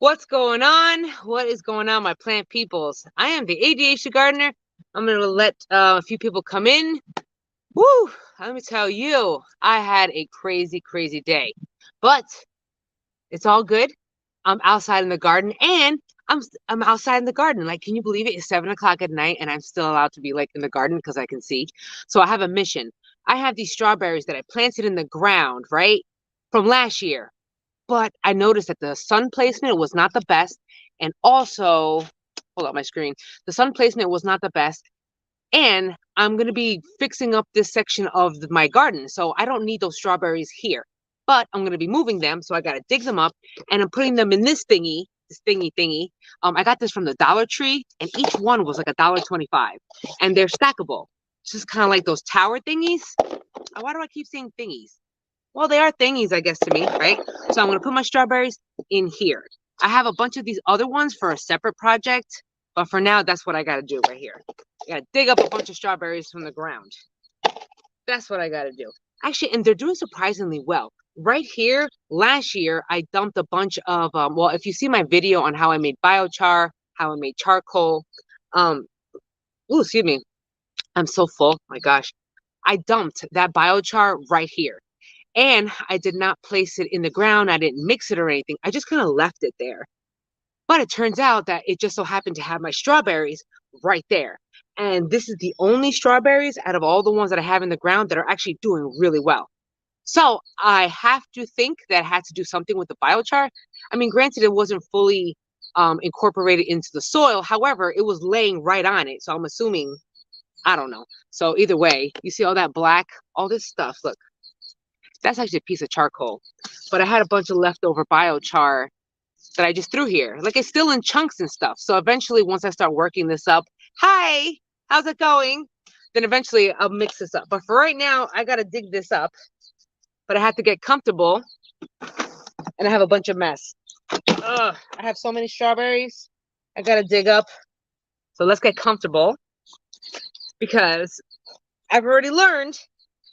What's going on? What is going on, my plant peoples? I am the ADHD gardener. I'm going to let a few people come in. Woo! Let me tell you, I had a crazy, crazy day. But it's all good. I'm outside in the garden and I'm outside in the garden. Like, can you believe it? It's 7 o'clock at night and I'm still allowed to be like in the garden because I can see. So I have a mission. I have these strawberries that I planted in the ground, right? From last year. But I noticed that the sun placement was not the best. And also, hold up my screen. The sun placement was not the best. And I'm going to be fixing up this section of my garden. So I don't need those strawberries here. But I'm going to be moving them. So I got to dig them up. And I'm putting them in this thingy. This thingy. I got this from the Dollar Tree. And each one was like $1.25. And they're stackable. It's just kind of like those tower thingies. Why do I keep saying thingies? Well, they are thingies, I guess, to me, right? So I'm going to put my strawberries in here. I have a bunch of these other ones for a separate project, but for now, that's what I got to do right here. I got to dig up a bunch of strawberries from the ground. That's what I got to do. Actually, and they're doing surprisingly well. Right here, last year, I dumped a bunch of, well, if you see my video on how I made biochar, how I made charcoal, excuse me, I'm so full, my gosh. I dumped that biochar right here. And I did not place it in the ground. I didn't mix it or anything. I just kind of left it there. But it turns out that it just so happened to have my strawberries right there. And this is the only strawberries out of all the ones that I have in the ground that are actually doing really well. So I have to think that had to do something with the biochar. I mean, granted, it wasn't fully incorporated into the soil. However, it was laying right on it. So I'm assuming, I don't know. So either way, you see all that black, all this stuff. Look. That's actually a piece of charcoal. But I had a bunch of leftover biochar that I just threw here. Like, it's still in chunks and stuff. So eventually, once I start working this up, hi, how's it going? Then eventually I'll mix this up. But for right now, I got to dig this up. But I have to get comfortable. And I have a bunch of mess. Ugh, I have so many strawberries. I got to dig up. So let's get comfortable. Because I've already learned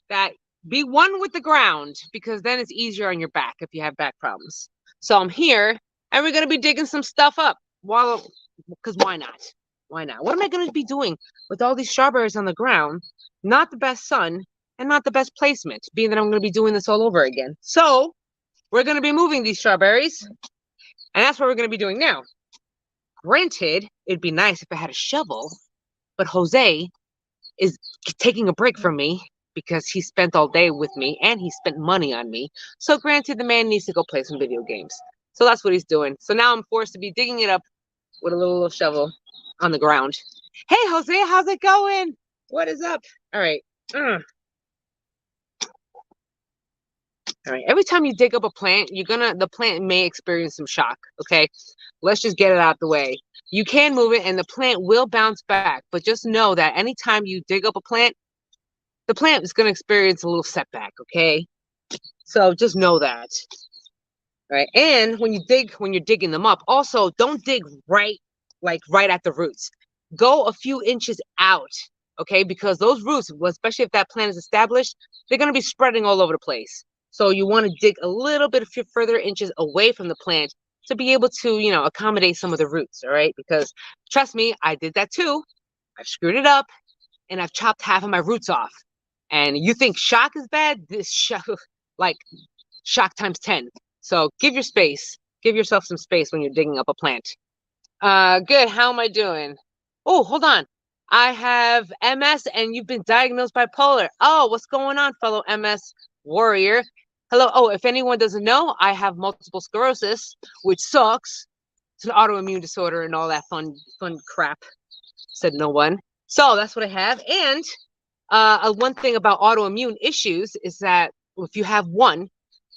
that be one with the ground, because then it's easier on your back if you have back problems. So I'm here, and we're going to be digging some stuff up. Because why not? Why not? What am I going to be doing with all these strawberries on the ground? Not the best sun, and not the best placement, being that I'm going to be doing this all over again. So we're going to be moving these strawberries, and that's what we're going to be doing now. Granted, it'd be nice if I had a shovel, but Jose is taking a break from me because he spent all day with me and he spent money on me. So granted, the man needs to go play some video games. So that's what he's doing. So now I'm forced to be digging it up with a little shovel on the ground. Hey, Jose, how's it going? What is up? All right. All right. Every time you dig up a plant, the plant may experience some shock. Okay. Let's just get it out the way. You can move it and the plant will bounce back. But just know that anytime you dig up a plant, the plant is going to experience a little setback, okay? So just know that. All right. And when you're digging them up, also don't dig right at the roots. Go a few inches out, okay? Because those roots, especially if that plant is established, they're going to be spreading all over the place. So you want to dig a little bit further inches away from the plant to be able to, accommodate some of the roots, all right? Because trust me, I did that too. I've screwed it up and I've chopped half of my roots off. And you think shock is bad? This shock, like shock times 10. So give yourself some space when you're digging up a plant. Good. How am I doing? Oh, hold on. I have MS and you've been diagnosed bipolar. Oh, what's going on, fellow MS warrior? Hello. Oh, if anyone doesn't know, I have multiple sclerosis, which sucks. It's an autoimmune disorder and all that fun crap. Said no one. So that's what I have. And one thing about autoimmune issues is that if you have one,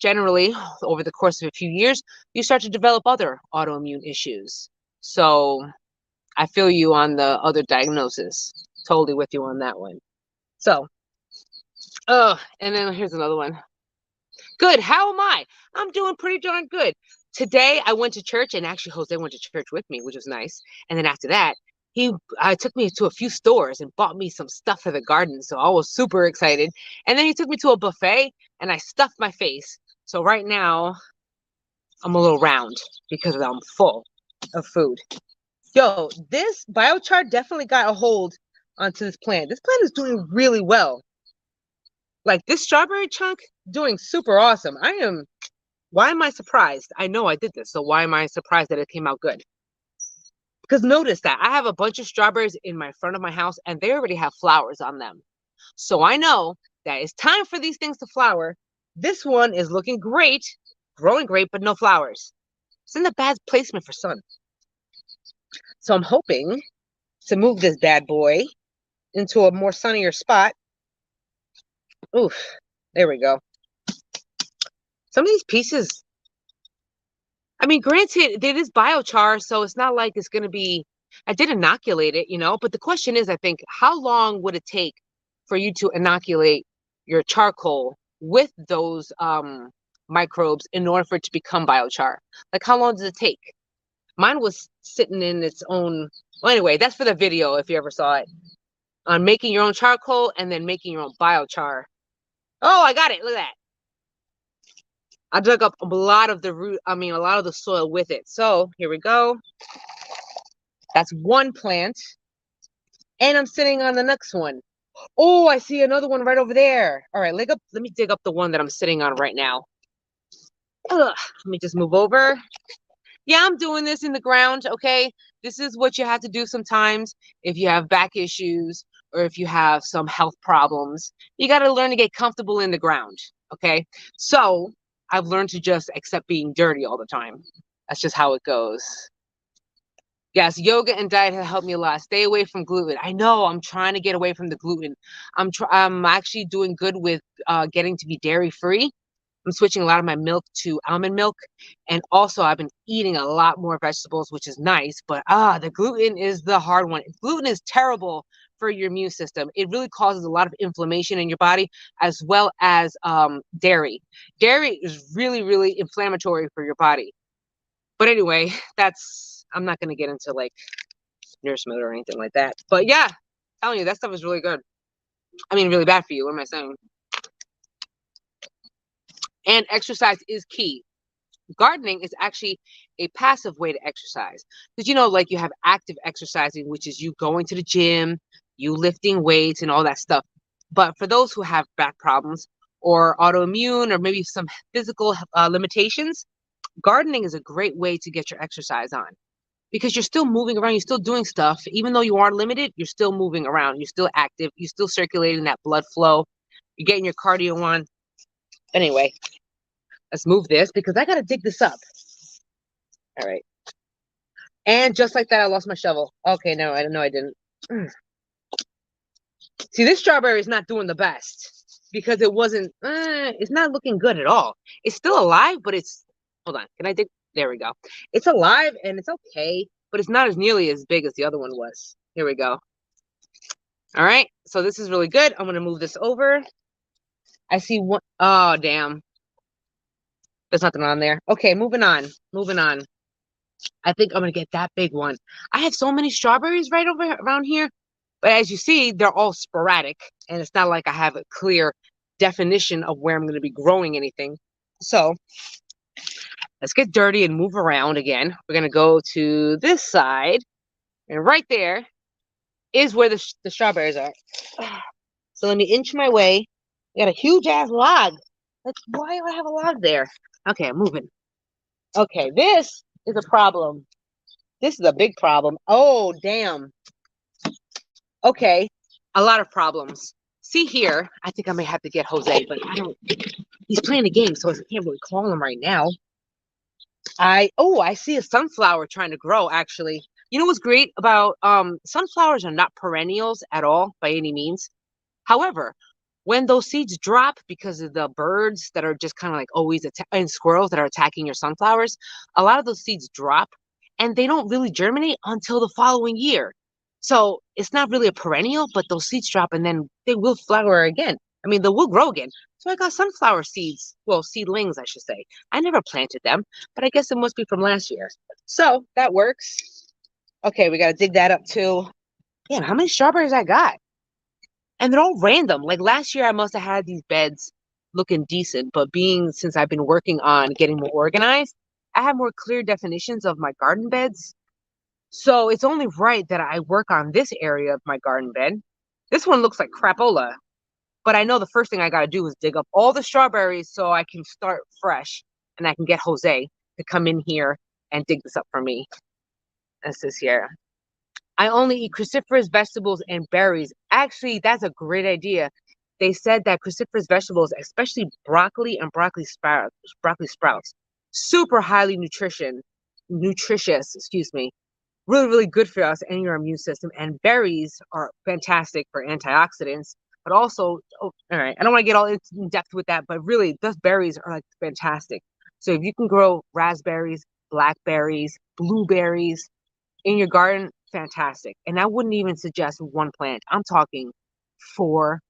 generally over the course of a few years, you start to develop other autoimmune issues. So I feel you on the other diagnosis. Totally with you on that one. So, and then here's another one. Good. How am I? I'm doing pretty darn good. Today I went to church, and actually Jose went to church with me, which was nice. And then after that, he took me to a few stores and bought me some stuff for the garden. So I was super excited. And then he took me to a buffet and I stuffed my face. So right now, I'm a little round because I'm full of food. Yo, this biochar definitely got a hold onto this plant. This plant is doing really well. Like this strawberry chunk doing super awesome. Why am I surprised? I know I did this, so why am I surprised that it came out good? Because notice that I have a bunch of strawberries in my front of my house and they already have flowers on them. So I know that it's time for these things to flower. This one is looking great, growing great, but no flowers. It's in the bad placement for sun. So I'm hoping to move this bad boy into a more sunnier spot. Oof, there we go. Some of these pieces, I mean, granted, it is biochar, so it's not like it's going to be, I did inoculate it, but the question is, I think, how long would it take for you to inoculate your charcoal with those microbes in order for it to become biochar? Like, how long does it take? Mine was sitting in its own, well, anyway, that's for the video, if you ever saw it, on making your own charcoal and then making your own biochar. Oh, I got it. Look at that. I dug up a lot of a lot of the soil with it. So here we go. That's one plant. And I'm sitting on the next one. Oh, I see another one right over there. All right, let me dig up the one that I'm sitting on right now. Ugh, let me just move over. Yeah, I'm doing this in the ground, okay? This is what you have to do sometimes if you have back issues or if you have some health problems. You got to learn to get comfortable in the ground, okay? So I've learned to just accept being dirty all the time. That's just how it goes. Yes, yoga and diet have helped me a lot. Stay away from gluten. I know I'm trying to get away from the gluten. I'm actually doing good with getting to be dairy free. I'm switching a lot of my milk to almond milk. And also I've been eating a lot more vegetables, which is nice. But the gluten is the hard one. Gluten is terrible for your immune system. It really causes a lot of inflammation in your body, as well as dairy. Dairy is really, really inflammatory for your body. But anyway, I'm not going to get into like nourishment or anything like that. But yeah, I'm telling you, that stuff is really good. I mean, really bad for you. What am I saying? And exercise is key. Gardening is actually a passive way to exercise. Because, like you have active exercising, which is you going to the gym, you lifting weights and all that stuff. But for those who have back problems or autoimmune or maybe some physical limitations, gardening is a great way to get your exercise on. Because you're still moving around, you're still doing stuff. Even though you are limited, you're still moving around. You're still active. You're still circulating that blood flow. You're getting your cardio on. Anyway, let's move this because I got to dig this up. All right. And just like that, I lost my shovel. Okay, no, I didn't. See, this strawberry is not doing the best because it's not looking good at all. It's still alive, but hold on. Can I dig? There we go. It's alive and it's okay, but it's not as nearly as big as the other one was. Here we go. All right. So this is really good. I'm going to move this over. I see one. Oh, damn. There's nothing on there. Okay, moving on. I think I'm going to get that big one. I have so many strawberries right around here. But as you see, they're all sporadic. And it's not like I have a clear definition of where I'm going to be growing anything. So let's get dirty and move around again. We're going to go to this side. And right there is where the strawberries are. So let me inch my way. I got a huge ass log. Why do I have a log there? Okay, I'm moving. Okay, this is a problem. This is a big problem. Oh, damn. Okay, a lot of problems. See here, I think I may have to get Jose, but he's playing a game, so I can't really call him right now. I see a sunflower trying to grow, actually. You know what's great about sunflowers are not perennials at all by any means. However, when those seeds drop because of the birds that are just kind of like always and squirrels that are attacking your sunflowers, a lot of those seeds drop and they don't really germinate until the following year. So it's not really a perennial, but those seeds drop and then they will flower again. I mean, they will grow again. So I got sunflower seeds, well, seedlings, I should say. I never planted them, but I guess it must be from last year. So that works. Okay, we got to dig that up too. Damn, how many strawberries I got? And they're all random. Like last year, I must have had these beds looking decent, but since I've been working on getting more organized, I have more clear definitions of my garden beds. So it's only right that I work on this area of my garden bed. This one looks like crapola, but I know the first thing I got to do is dig up all the strawberries so I can start fresh and I can get Jose to come in here and dig this up for me. That's this here. I only eat cruciferous vegetables and berries. Actually, that's a great idea. They said that cruciferous vegetables, especially broccoli and broccoli sprouts, super highly nutritious, excuse me, really, really good for us and your immune system. And berries are fantastic for antioxidants, but also, oh, all right, I don't want to get all in depth with that, but really, those berries are like fantastic. So if you can grow raspberries, blackberries, blueberries in your garden, fantastic. And I wouldn't even suggest one plant. I'm talking 4,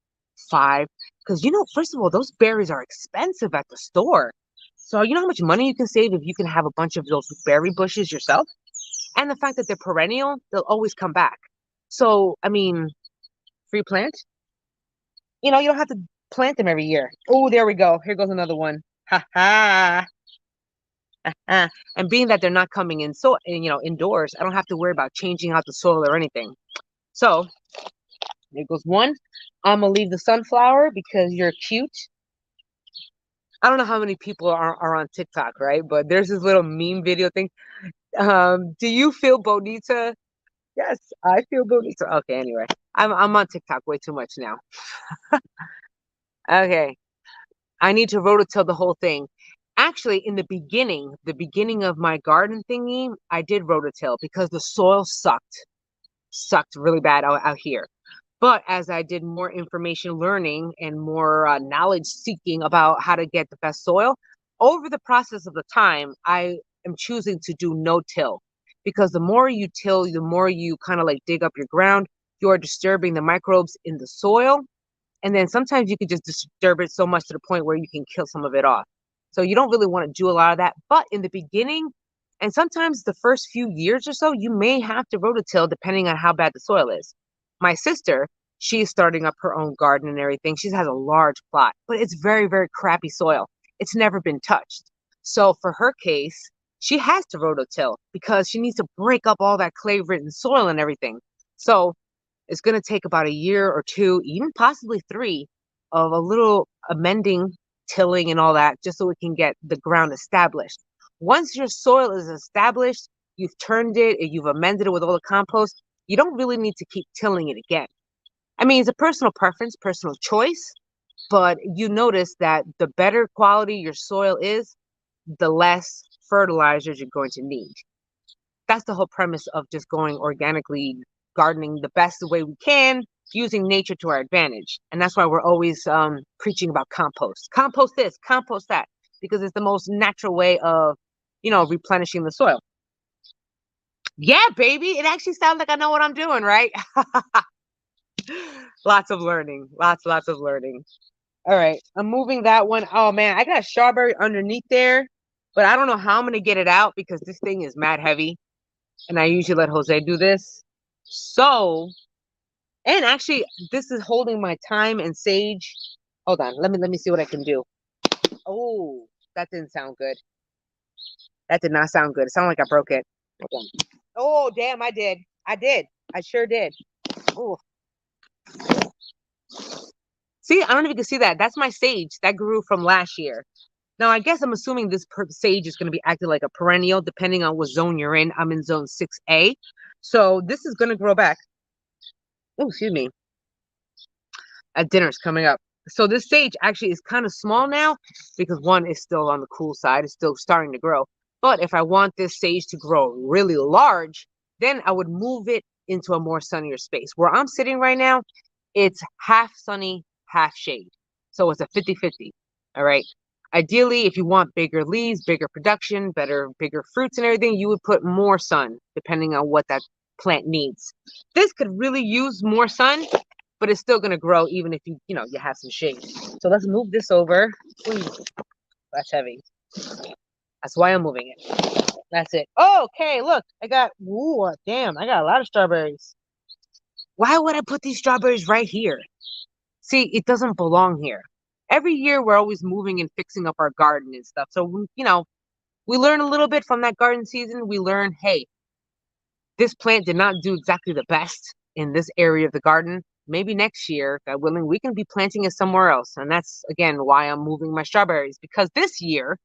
5, because first of all, those berries are expensive at the store. So you know how much money you can save if you can have a bunch of those berry bushes yourself? And the fact that they're perennial, they'll always come back. So, I mean, free plant, you don't have to plant them every year. Oh, there we go. Here goes another one. Ha ha. And being that they're not coming in, so indoors, I don't have to worry about changing out the soil or anything. So there goes one. I'm gonna leave the sunflower because you're cute. I don't know how many people are on TikTok, right? But there's this little meme video thing. Do you feel bonita? Yes, I feel bonita. Okay, anyway, I'm on TikTok way too much now. Okay, I need to rototill the whole thing. Actually, in the beginning of my garden thingy, I did rototill because the soil sucked really bad out here. But as I did more information learning and more knowledge seeking about how to get the best soil, over the process of the time, I am choosing to do no till because the more you till, the more you kind of like dig up your ground, you're disturbing the microbes in the soil. And then sometimes you can just disturb it so much to the point where you can kill some of it off. So you don't really want to do a lot of that. But in the beginning, and sometimes the first few years or so, you may have to rototill depending on how bad the soil is. My sister, she's starting up her own garden and everything. She has a large plot, but it's very, very crappy soil. It's never been touched. So for her case, she has to rototill because she needs to break up all that clay-ridden soil and everything. So it's going to take about a year or 2, even possibly 3, of a little amending, tilling, and all that, just so we can get the ground established. Once your soil is established, you've turned it, and you've amended it with all the compost, you don't really need to keep tilling it again. I mean, it's a personal preference, personal choice, but you notice that the better quality your soil is, the less fertilizers you're going to need. That's the whole premise of just going organically gardening the best way we can, using nature to our advantage. And that's why we're always preaching about compost. Compost this, compost that, because it's the most natural way of, replenishing the soil. Yeah, baby. It actually sounds like I know what I'm doing, right? Lots of learning. Lots of learning. All right. I'm moving that one. Oh, man. I got a strawberry underneath there, but I don't know how I'm going to get it out because this thing is mad heavy. And I usually let Jose do this. So, and actually, this is holding my thyme and sage. Hold on. Let me see what I can do. Oh, that didn't sound good. That did not sound good. It sounded like I broke it. Hold on. Oh, damn, I did. I sure did. Oh. See, I don't know if you can see that. That's my sage that grew from last year. Now, I guess I'm assuming this sage is going to be acting like a perennial, depending on what zone you're in. I'm in zone 6A. So this is going to grow back. Oh, excuse me. Dinner's coming up. So this sage actually is kind of small now because one is still on the cool side. It's still starting to grow. But if I want this sage to grow really large, then I would move it into a more sunnier space. Where I'm sitting right now, it's half sunny, half shade. So it's a 50-50. All right. Ideally, if you want bigger leaves, bigger production, bigger fruits and everything, you would put more sun depending on what that plant needs. This could really use more sun, but it's still going to grow even if you have some shade. So let's move this over. Ooh, that's heavy. That's why I'm moving it. That's it. Oh, okay, look. I got a lot of strawberries. Why would I put these strawberries right here? See, it doesn't belong here. Every year we're always moving and fixing up our garden and stuff. So, We learn a little bit from that garden season. We learn, hey, this plant did not do exactly the best in this area of the garden. Maybe next year, God willing, we can be planting it somewhere else. And that's, again, why I'm moving my strawberries. Because this year,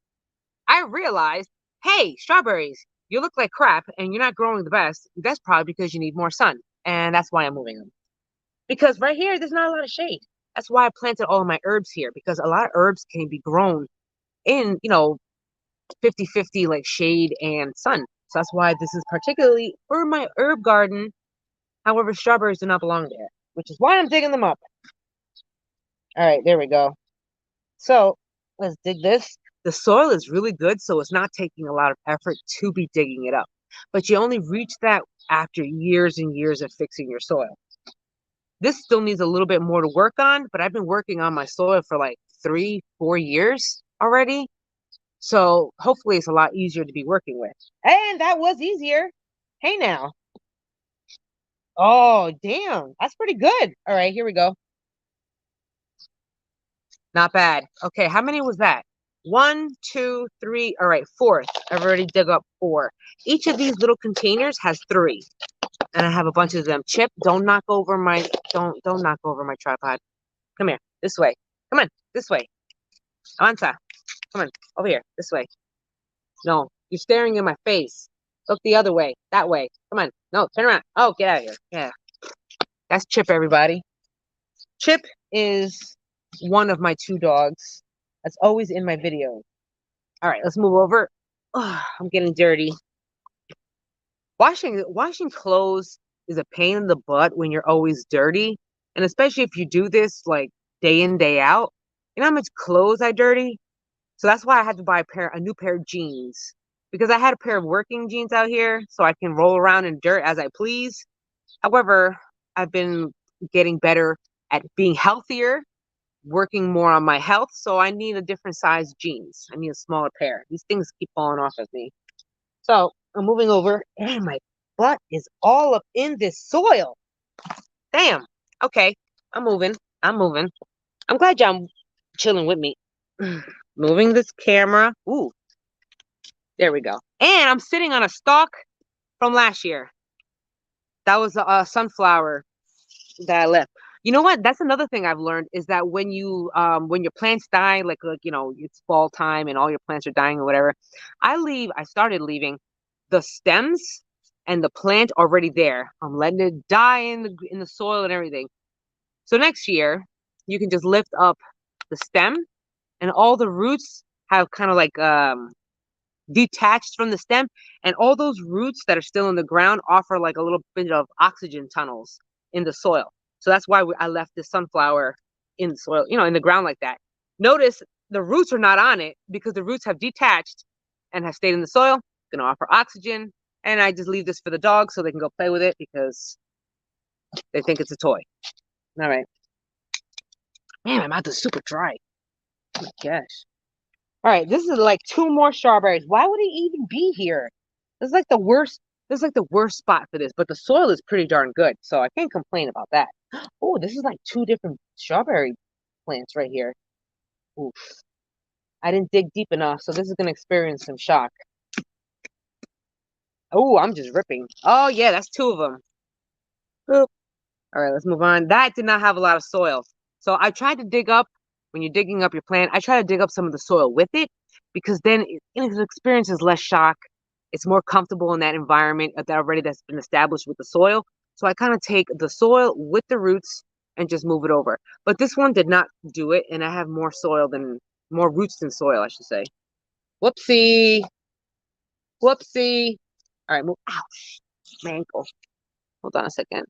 I realized, hey, strawberries, you look like crap and you're not growing the best. That's probably because you need more sun. And that's why I'm moving them. Because right here, there's not a lot of shade. That's why I planted all of my herbs here. Because a lot of herbs can be grown in, 50-50 like shade and sun. So that's why this is particularly for my herb garden. However, strawberries do not belong there, which is why I'm digging them up. All right, there we go. So let's dig this. The soil is really good, so it's not taking a lot of effort to be digging it up. But you only reach that after years and years of fixing your soil. This still needs a little bit more to work on, but I've been working on my soil for like 3-4 years already. So hopefully it's a lot easier to be working with. And that was easier. Hey now. Oh, damn. That's pretty good. All right, here we go. Not bad. Okay, how many was that? 1, 2, 3. All right, fourth. I've already dug up 4. Each of these little containers has 3. And I have a bunch of them. Chip, don't knock over my tripod. Come here. This way. Come on. This way. Avanza. Come on. Over here. This way. No, you're staring in my face. Look the other way. That way. Come on. No, turn around. Oh, get out of here. Yeah. That's Chip, everybody. Chip is one of my 2 dogs. That's always in my videos. All right, let's move over. Oh, I'm getting dirty. Washing clothes is a pain in the butt when you're always dirty. And especially if you do this like day in, day out. You know how much clothes I dirty? So that's why I had to buy a new pair of jeans. Because I had a pair of working jeans out here so I can roll around in dirt as I please. However, I've been getting better at being healthier, working more on my health, so I need a different size jeans. I need a smaller pair. These things keep falling off of me. So I'm moving over, and my butt is all up in this soil. Damn. Okay, I'm moving. I'm moving. I'm glad y'all chilling with me. Moving this camera. Ooh, there we go. And I'm sitting on a stalk from last year. That was a sunflower that I left. You know what? That's another thing I've learned is that when when your plants die, like it's fall time and all your plants are dying or whatever, I started leaving the stems and the plant already there. I'm letting it die in the soil and everything. So next year, you can just lift up the stem and all the roots have kind of like detached from the stem, and all those roots that are still in the ground offer like a little bit of oxygen tunnels in the soil. So that's why I left the sunflower in the soil, in the ground like that. Notice the roots are not on it because the roots have detached and have stayed in the soil. It's going to offer oxygen. And I just leave this for the dogs so they can go play with it because they think it's a toy. All right. Man, my mouth is super dry. Oh my gosh. All right, this is like 2 more strawberries. Why would he even be here? This is like the worst. This is like the worst spot for this, but the soil is pretty darn good, so I can't complain about that. Oh, this is like 2 different strawberry plants right here. Oof. I didn't dig deep enough, so this is gonna experience some shock. Oh, I'm just ripping. Oh yeah, that's 2 of them. Oop. All right, let's move on. That did not have a lot of soil, so I tried to dig up. When you're digging up your plant, I try to dig up some of the soil with it because then it experiences less shock. It's more comfortable in that environment that's been established with the soil. So I kind of take the soil with the roots and just move it over. But this one did not do it, and I have more roots than soil, I should say. Whoopsie. Whoopsie. All right, move. Ouch. My ankle. Hold on a second.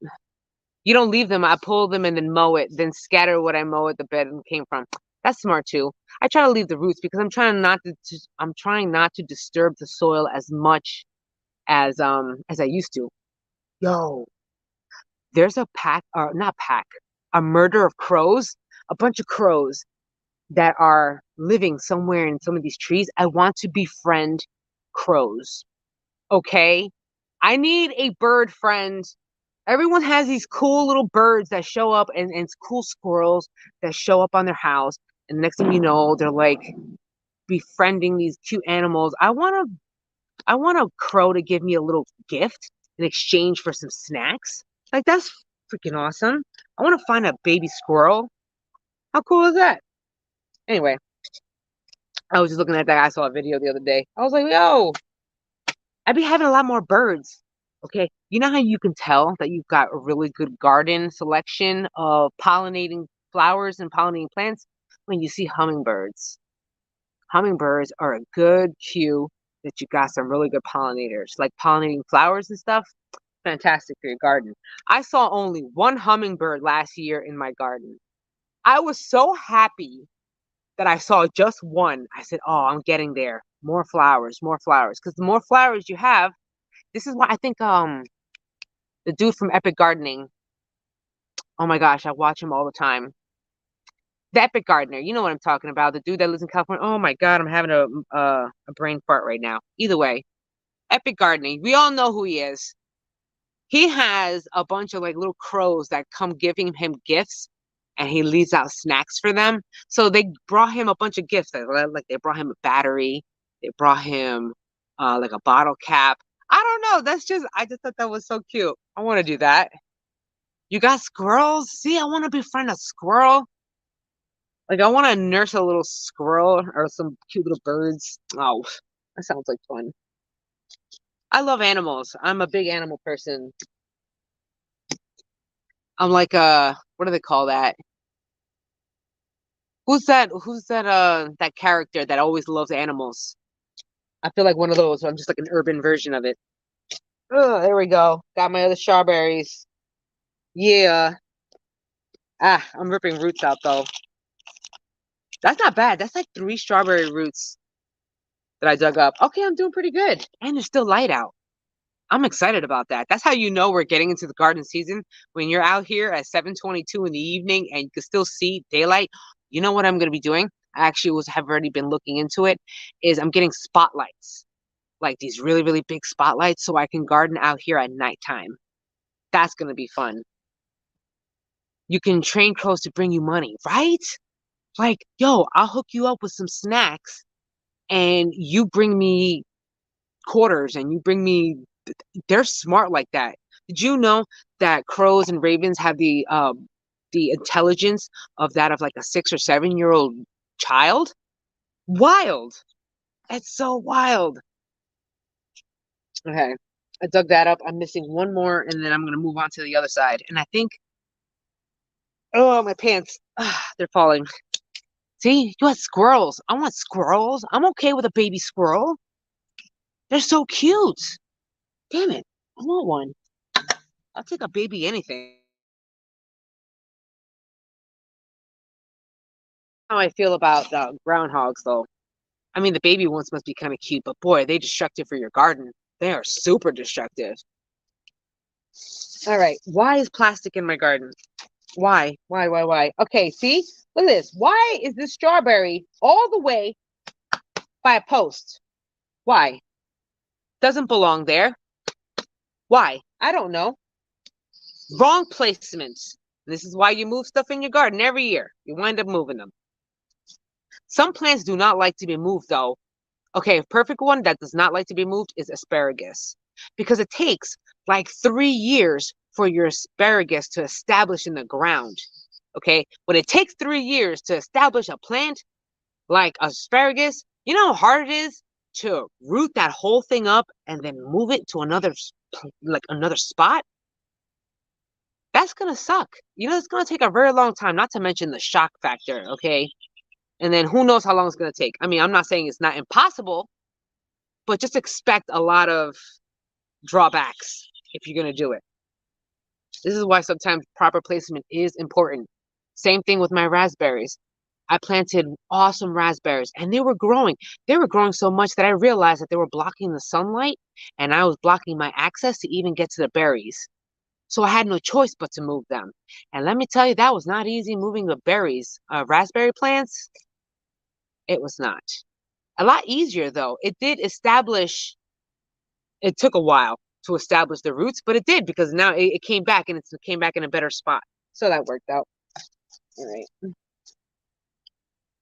You don't leave them. I pull them and then mow it, then scatter what I mow at the bed and came from. That's smart too. I try to leave the roots because I'm trying not to disturb the soil as much as I used to. Yo, there's a pack or not pack, a murder of crows, a bunch of crows that are living somewhere in some of these trees. I want to befriend crows. Okay? I need a bird friend. Everyone has these cool little birds that show up and cool squirrels that show up on their house. And next thing you know, they're like befriending these cute animals. I want a crow to give me a little gift in exchange for some snacks. Like that's freaking awesome. I want to find a baby squirrel. How cool is that? Anyway, I was just looking at that. I saw a video the other day. I was like, yo, I'd be having a lot more birds. Okay. You know how you can tell that you've got a really good garden selection of pollinating flowers and pollinating plants? When you see hummingbirds. Hummingbirds are a good cue that you got some really good pollinators, like pollinating flowers and stuff. Fantastic for your garden. I saw only one hummingbird last year in my garden. I was so happy that I saw just one. I said, "Oh, I'm getting there. More flowers, more flowers." Because the more flowers you have, this is why I think the dude from Epic Gardening. Oh my gosh, I watch him all the time. The Epic Gardener, you know what I'm talking about. The dude that lives in California. Oh my God, I'm having a brain fart right now. Either way, Epic Gardening. We all know who he is. He has a bunch of like little crows that come giving him gifts, and he leaves out snacks for them. So they brought him a bunch of gifts. Like they brought him a battery. They brought him like a bottle cap. I don't know. I just thought that was so cute. I want to do that. You got squirrels? See, I want to befriend a squirrel. Like I want to nurse a little squirrel or some cute little birds. Oh, that sounds like fun. I love animals. I'm a big animal person. I'm like what do they call that? That character that always loves animals? I feel like one of those. I'm just like an urban version of it. Oh, there we go. Got my other strawberries. Yeah. Ah, I'm ripping roots out though. That's not bad. That's like 3 strawberry roots that I dug up. Okay, I'm doing pretty good. And it's still light out. I'm excited about that. That's how you know we're getting into the garden season. When you're out here at 7:22 in the evening and you can still see daylight. You know what I'm going to be doing? I actually have already been looking into it. Is I'm getting spotlights, like these really, really big spotlights, so I can garden out here at nighttime. That's going to be fun. You can train crows to bring you money, right? Like, yo, I'll hook you up with some snacks and you bring me quarters and you bring me they're smart like that. Did you know that crows and ravens have the intelligence of that of like a 6 or 7 year old child? Wild. That's so wild. Okay. I dug that up. I'm missing one more and then I'm gonna move on to the other side. And I think oh my pants. They're falling. See, you got squirrels. I want squirrels. I'm okay with a baby squirrel. They're so cute. Damn it. I want one. I'll take a baby anything. How I feel about groundhogs, though. I mean, the baby ones must be kind of cute, but boy, are they destructive for your garden. They are super destructive. All right. Why is plastic in my garden? Why? Why? Okay, see? Look at this. Why is this strawberry all the way by a post? Why? Doesn't belong there. Why? I don't know. Wrong placements. This is why you move stuff in your garden every year. You wind up moving them. Some plants do not like to be moved, though. Okay, a perfect one that does not like to be moved is asparagus. Because it takes like 3 years for your asparagus to establish in the ground. Okay, when it takes 3 years to establish a plant like asparagus, you know how hard it is to root that whole thing up and then move it to another spot? That's gonna suck. You know, it's gonna take a very long time, not to mention the shock factor, okay? And then who knows how long it's gonna take. I mean, I'm not saying it's not impossible, but just expect a lot of drawbacks if you're gonna do it. This is why sometimes proper placement is important. Same thing with my raspberries. I planted awesome raspberries and they were growing. They were growing so much that I realized that they were blocking the sunlight and I was blocking my access to even get to the berries. So I had no choice but to move them. And let me tell you, that was not easy moving the berries. Raspberry plants, it was not. A lot easier though. It took a while to establish the roots, but it did because now it came back and it came back in a better spot. So that worked out. All right.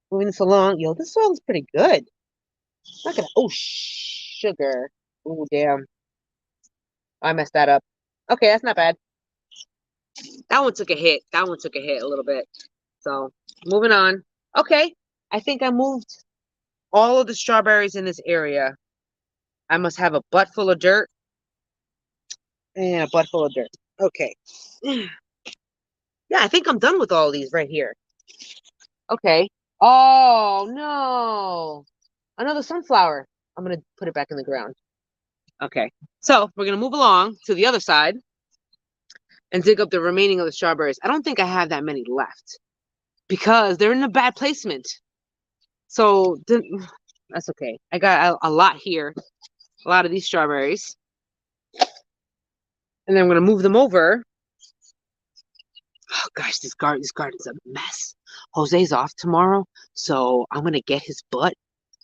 Moving this along. Yo, this soil's pretty good. Not gonna. Oh, sugar. Oh, damn. I messed that up. Okay, that's not bad. That one took a hit. That one took a hit a little bit. So, moving on. Okay, I think I moved all of the strawberries in this area. I must have a butt full of dirt and a butt full of dirt. Okay. Yeah, I think I'm done with all these right here. Okay. Oh, no. Another sunflower. I'm going to put it back in the ground. Okay. So we're going to move along to the other side and dig up the remaining of the strawberries. I don't think I have that many left because they're in a bad placement. So that's okay. I got a lot here, a lot of these strawberries. And then I'm going to move them over. Oh gosh, this garden's a mess. Jose's off tomorrow, so I'm gonna get his butt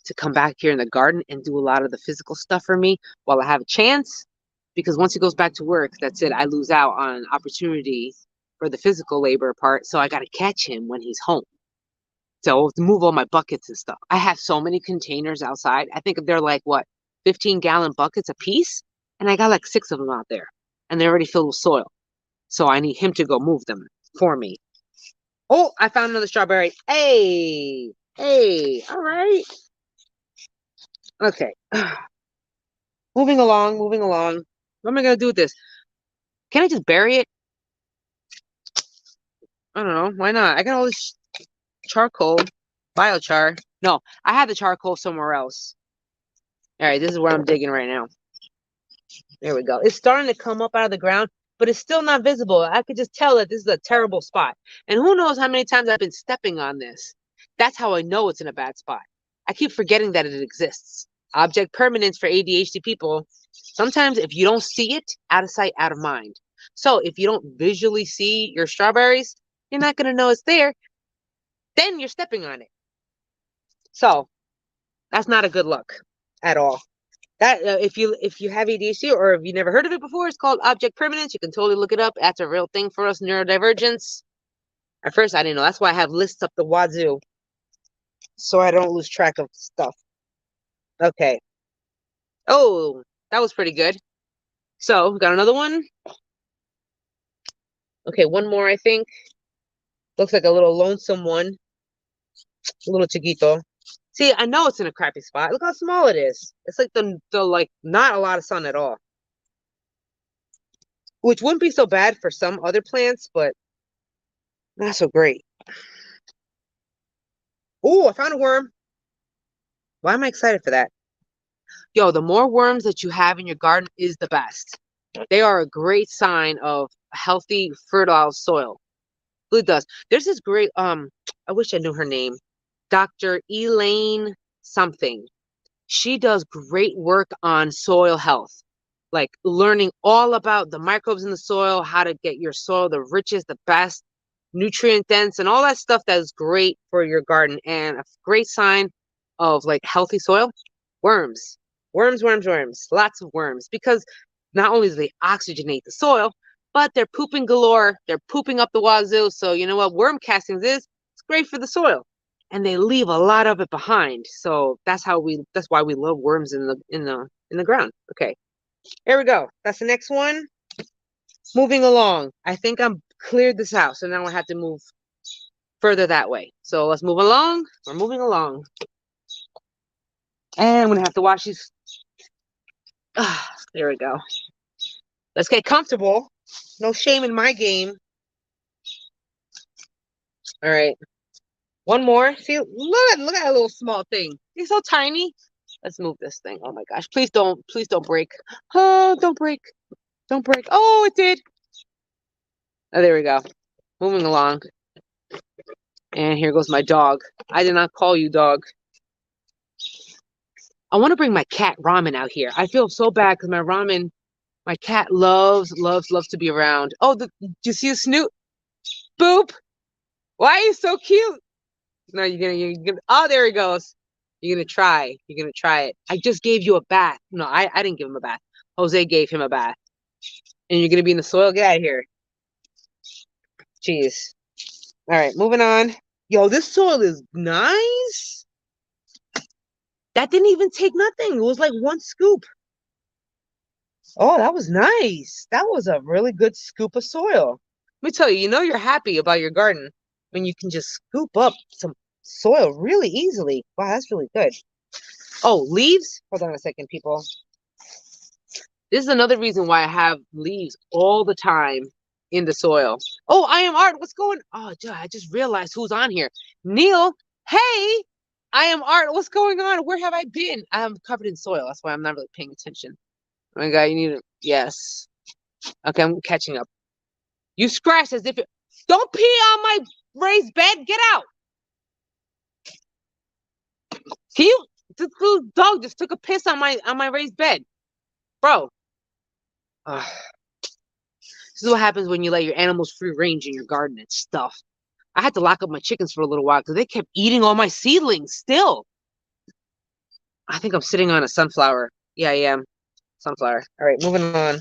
to come back here in the garden and do a lot of the physical stuff for me while I have a chance. Because once he goes back to work, that's it. I lose out on opportunity for the physical labor part. So I gotta catch him when he's home. So to move all my buckets and stuff. I have so many containers outside. I think they're like what, 15-gallon buckets a piece, and I got like 6 of them out there, and they're already filled with soil. So I need him to go move them for me. Oh, I found another strawberry. Hey, hey, all right. Okay. Moving along, moving along. What am I going to do with this? Can I just bury it? I don't know. Why not? I got all this charcoal, biochar. No, I had the charcoal somewhere else. All right, this is where I'm digging right now. There we go. It's starting to come up out of the ground, but it's still not visible. I could just tell that this is a terrible spot. And who knows how many times I've been stepping on this. That's how I know it's in a bad spot. I keep forgetting that it exists. Object permanence for ADHD people. Sometimes if you don't see it, out of sight, out of mind. So if you don't visually see your strawberries, you're not going to know it's there. Then you're stepping on it. So that's not a good look at all. That if you have ADHD or if you never heard of it before, it's called object permanence. You can totally look it up. That's a real thing for us, neurodivergence. At first, I didn't know. That's why I have lists up the wazoo, so I don't lose track of stuff. Okay. Oh, that was pretty good. So, we got another one. Okay, one more, I think. Looks like a little lonesome one. A little chiquito. See, I know it's in a crappy spot. Look how small it is. It's like the like not a lot of sun at all. Which wouldn't be so bad for some other plants, but not so great. Oh, I found a worm. Why am I excited for that? Yo, the more worms that you have in your garden is the best. They are a great sign of healthy, fertile soil. It really does. There's this great, I wish I knew her name. Dr. Elaine something. She does great work on soil health, like learning all about the microbes in the soil, how to get your soil the richest, the best, nutrient dense, and all that stuff that is great for your garden. And a great sign of like healthy soil, worms. Worms, worms, worms. Lots of worms. Because not only do they oxygenate the soil, but they're pooping galore. They're pooping up the wazoo. So you know what worm castings is? It's great for the soil. And they leave a lot of it behind. So that's why we love worms in the ground. Okay. Here we go. That's the next one. Moving along. I think I'm cleared this out. So now I have to move further that way. So let's move along. We're moving along. And I'm going to have to wash these. There we go. Let's get comfortable. No shame in my game. All right. One more. See, look at that little small thing. He's so tiny. Let's move this thing. Oh my gosh. Please don't break. Oh, don't break. Don't break. Oh, it did. Oh, there we go. Moving along. And here goes my dog. I did not call you, dog. I want to bring my cat Ramen out here. I feel so bad because my cat loves to be around. Oh, do you see a snoot? Boop. Why are you so cute? No, you're gonna, oh, there he goes. You're gonna try. You're gonna try it. I just gave you a bath. No, I didn't give him a bath. Jose gave him a bath. And you're gonna be in the soil? Get out of here. Jeez. All right, moving on. Yo, this soil is nice. That didn't even take nothing. It was like one scoop. Oh, that was nice. That was a really good scoop of soil. Let me tell you, you know you're happy about your garden when you can just scoop up some soil really easily. Wow, that's really good. Oh, leaves? Hold on a second, people. This is another reason why I have leaves all the time in the soil. Oh, I am Art. What's going? Oh, dude, I just realized who's on here. Neil. Hey, I am Art. What's going on? Where have I been? I'm covered in soil. That's why I'm not really paying attention. Oh my God, you need to. Yes. Okay, I'm catching up. You scratched as if it. Don't pee on my raised bed. Get out. Can you? This little dog just took a piss on my raised bed, bro. Ugh. This is what happens when you let your animals free range in your garden and stuff. I had to lock up my chickens for a little while because they kept eating all my seedlings still. I think I'm sitting on a sunflower. Yeah, I am. Sunflower. All right, moving on.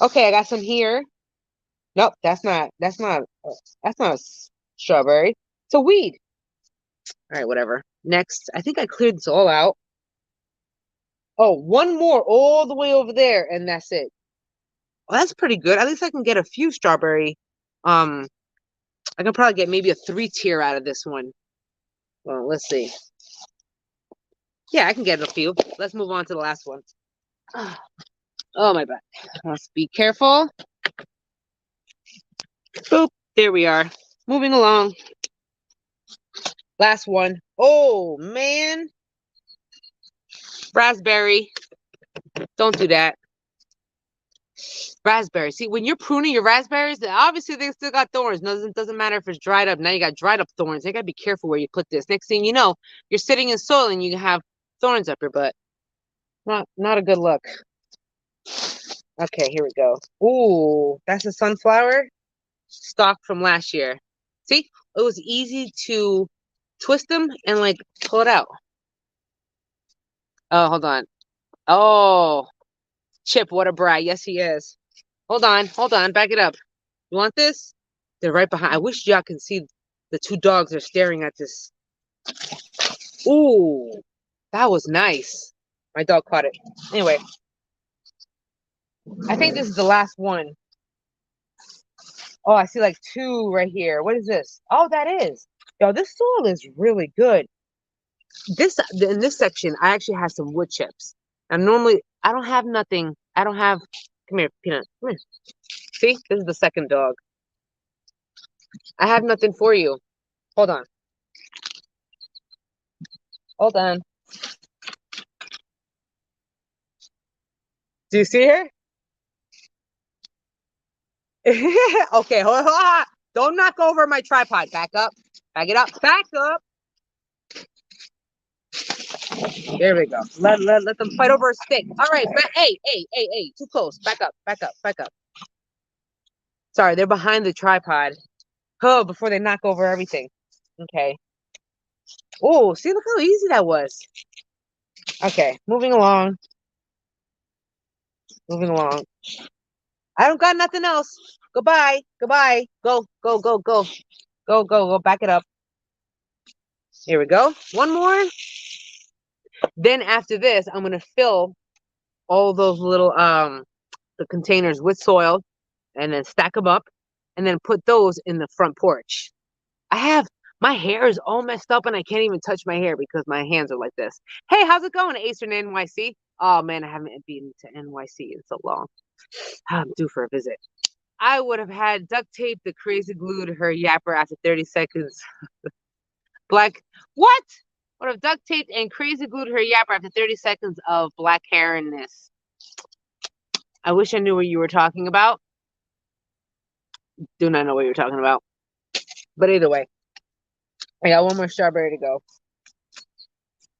Okay, I got some here. Nope, that's not a strawberry. It's a weed. All right, whatever. Next, I think I cleared this all out. Oh, one more all the way over there, and that's it. Well, that's pretty good. At least I can get a few strawberry. I can probably get maybe a 3-tier out of this one. Well, let's see. Yeah, I can get a few. Let's move on to the last one. Oh, my bad. Let's be careful. Boop. There we are. Moving along. Last one. Oh, man. Raspberry. Don't do that. Raspberry. See, when you're pruning your raspberries, obviously they still got thorns. Doesn't matter if it's dried up. Now you got dried up thorns. You got to be careful where you put this. Next thing you know, you're sitting in soil and you have thorns up your butt. Not a good look. Okay, here we go. Ooh, that's a sunflower stalk from last year. See, it was easy to twist them and like pull it out. Oh, hold on. Oh, Chip, what a brat. Yes, he is. Hold on, back it up. You want this? They're right behind. I wish y'all can see the two dogs are staring at this. Ooh, that was nice. My dog caught it. Anyway, I think this is the last one. Oh, I see like 2 right here. What is this? Oh, that is. Yo, this soil is really good. In this section, I actually have some wood chips. And normally, I don't have nothing. I don't have. Come here, Peanut. Come here. See, this is the second dog. I have nothing for you. Hold on. Hold on. Do you see her? Okay, hold on. Don't knock over my tripod. Back up. Back it up. Back up. There we go. Let them fight over a stick. All right. Hey. Too close. Back up. Back up. Back up. Sorry, they're behind the tripod. Oh, before they knock over everything. Okay. Oh, see, look how easy that was. Okay, moving along. Moving along. I don't got nothing else. Goodbye. Goodbye. Go. Go. Back it up. Here we go. One more. Then after this, I'm gonna fill all those little the containers with soil and then stack them up and then put those in the front porch. I have my hair is all messed up and I can't even touch my hair because my hands are like this. Hey, how's it going, Eastern NYC? Oh man, I haven't been to NYC in so long. I'm due for a visit. I would have had duct tape the crazy glue to her yapper after 30 seconds. Black what? Would have duct taped and crazy glued her yapper after 30 seconds of black hairness. I wish I knew what you were talking about. Do not know what you're talking about. But either way, I got one more strawberry to go.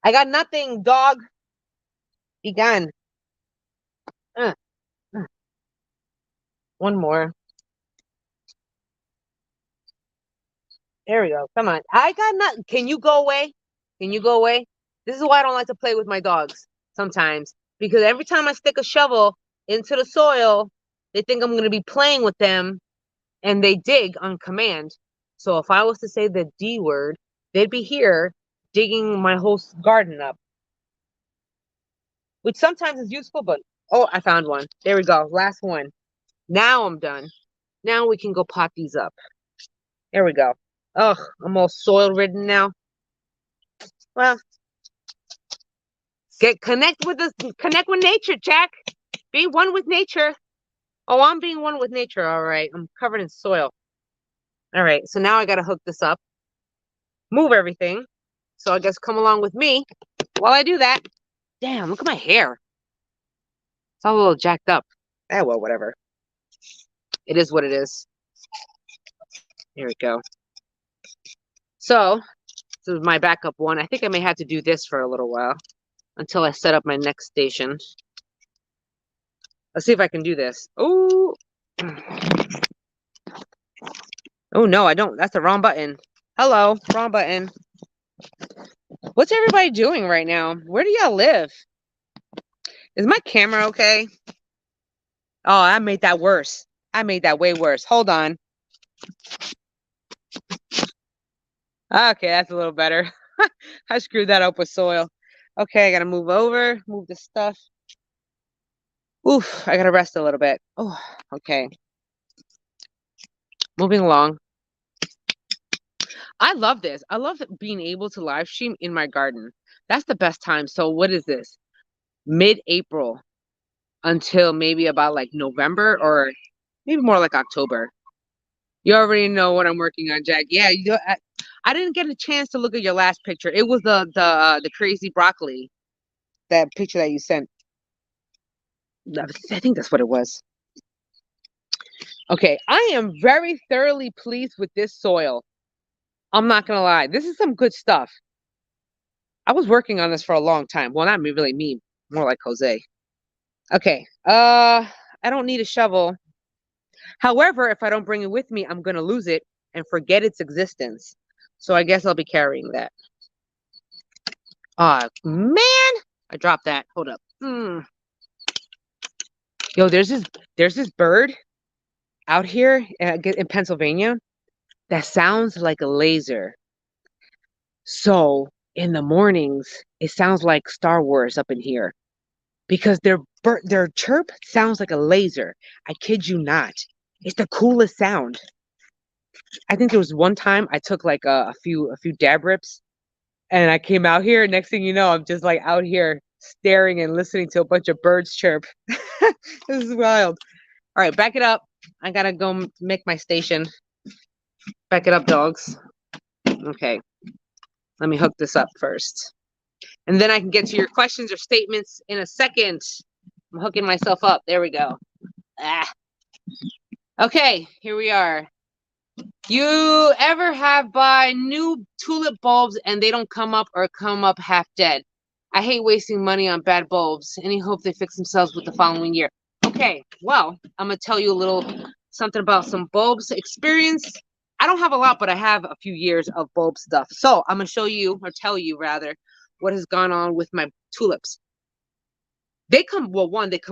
I got nothing, dog. Be gone. Uh. One more. There we go. Come on. I got nothing. Can you go away? Can you go away? This is why I don't like to play with my dogs sometimes. Because every time I stick a shovel into the soil, they think I'm going to be playing with them. And they dig on command. So if I was to say the D word, they'd be here digging my whole garden up, which sometimes is useful, but oh, I found one. There we go. Last one. Now I'm done. Now we can go pot these up. There we go. Ugh, I'm all soil ridden now. Well, connect with nature, Jack. Be one with nature. Oh, I'm being one with nature. All right. I'm covered in soil. All right. So now I got to hook this up, move everything. So I guess come along with me while I do that. Damn, look at my hair. It's all a little jacked up. Well, whatever. It is what it is. Here we go. So this is my backup one. I think I may have to do this for a little while until I set up my next station. Let's see if I can do this. Oh. Oh, no, I don't. That's the wrong button. Hello, wrong button. What's everybody doing right now? Where do y'all live? Is my camera okay? Oh, I made that worse. I made that way worse. Hold on. Okay, that's a little better. I screwed that up with soil. Okay, I gotta move over, move the stuff. Oof, I gotta rest a little bit. Oh, okay. Moving along. I love this. I love being able to live stream in my garden. That's the best time. So what is this? Mid-April until maybe about like November or maybe more like October. You already know what I'm working on, Jack. Yeah, I didn't get a chance to look at your last picture. It was the crazy broccoli, that picture that you sent. I think that's what it was. Okay, I am very thoroughly pleased with this soil. I'm not gonna lie. This is some good stuff. I was working on this for a long time. Well, not really me, more like Jose. Okay. I don't need a shovel. However, if I don't bring it with me, I'm gonna lose it and forget its existence. So I guess I'll be carrying that. Man, I dropped that. Hold up. Yo, there's this bird out here in Pennsylvania that sounds like a laser. So in the mornings, it sounds like Star Wars up in here because their chirp sounds like a laser. I kid you not. It's the coolest sound. I think there was one time I took like a few dab rips and I came out here. Next thing you know, I'm just like out here staring and listening to a bunch of birds chirp. This is wild. All right, back it up. I gotta go make my station. Back it up, dogs. Okay. Let me hook this up first. And then I can get to your questions or statements in a second. I'm hooking myself up. There we go. Okay, here we are. You ever have buy new tulip bulbs and they don't come up or come up half dead? I hate wasting money on bad bulbs. Any hope they fix themselves with the following year? Okay, well, I'm going to tell you a little something about some bulbs experience. I don't have a lot, but I have a few years of bulb stuff. So I'm going to show you, or tell you rather, what has gone on with my tulips. They come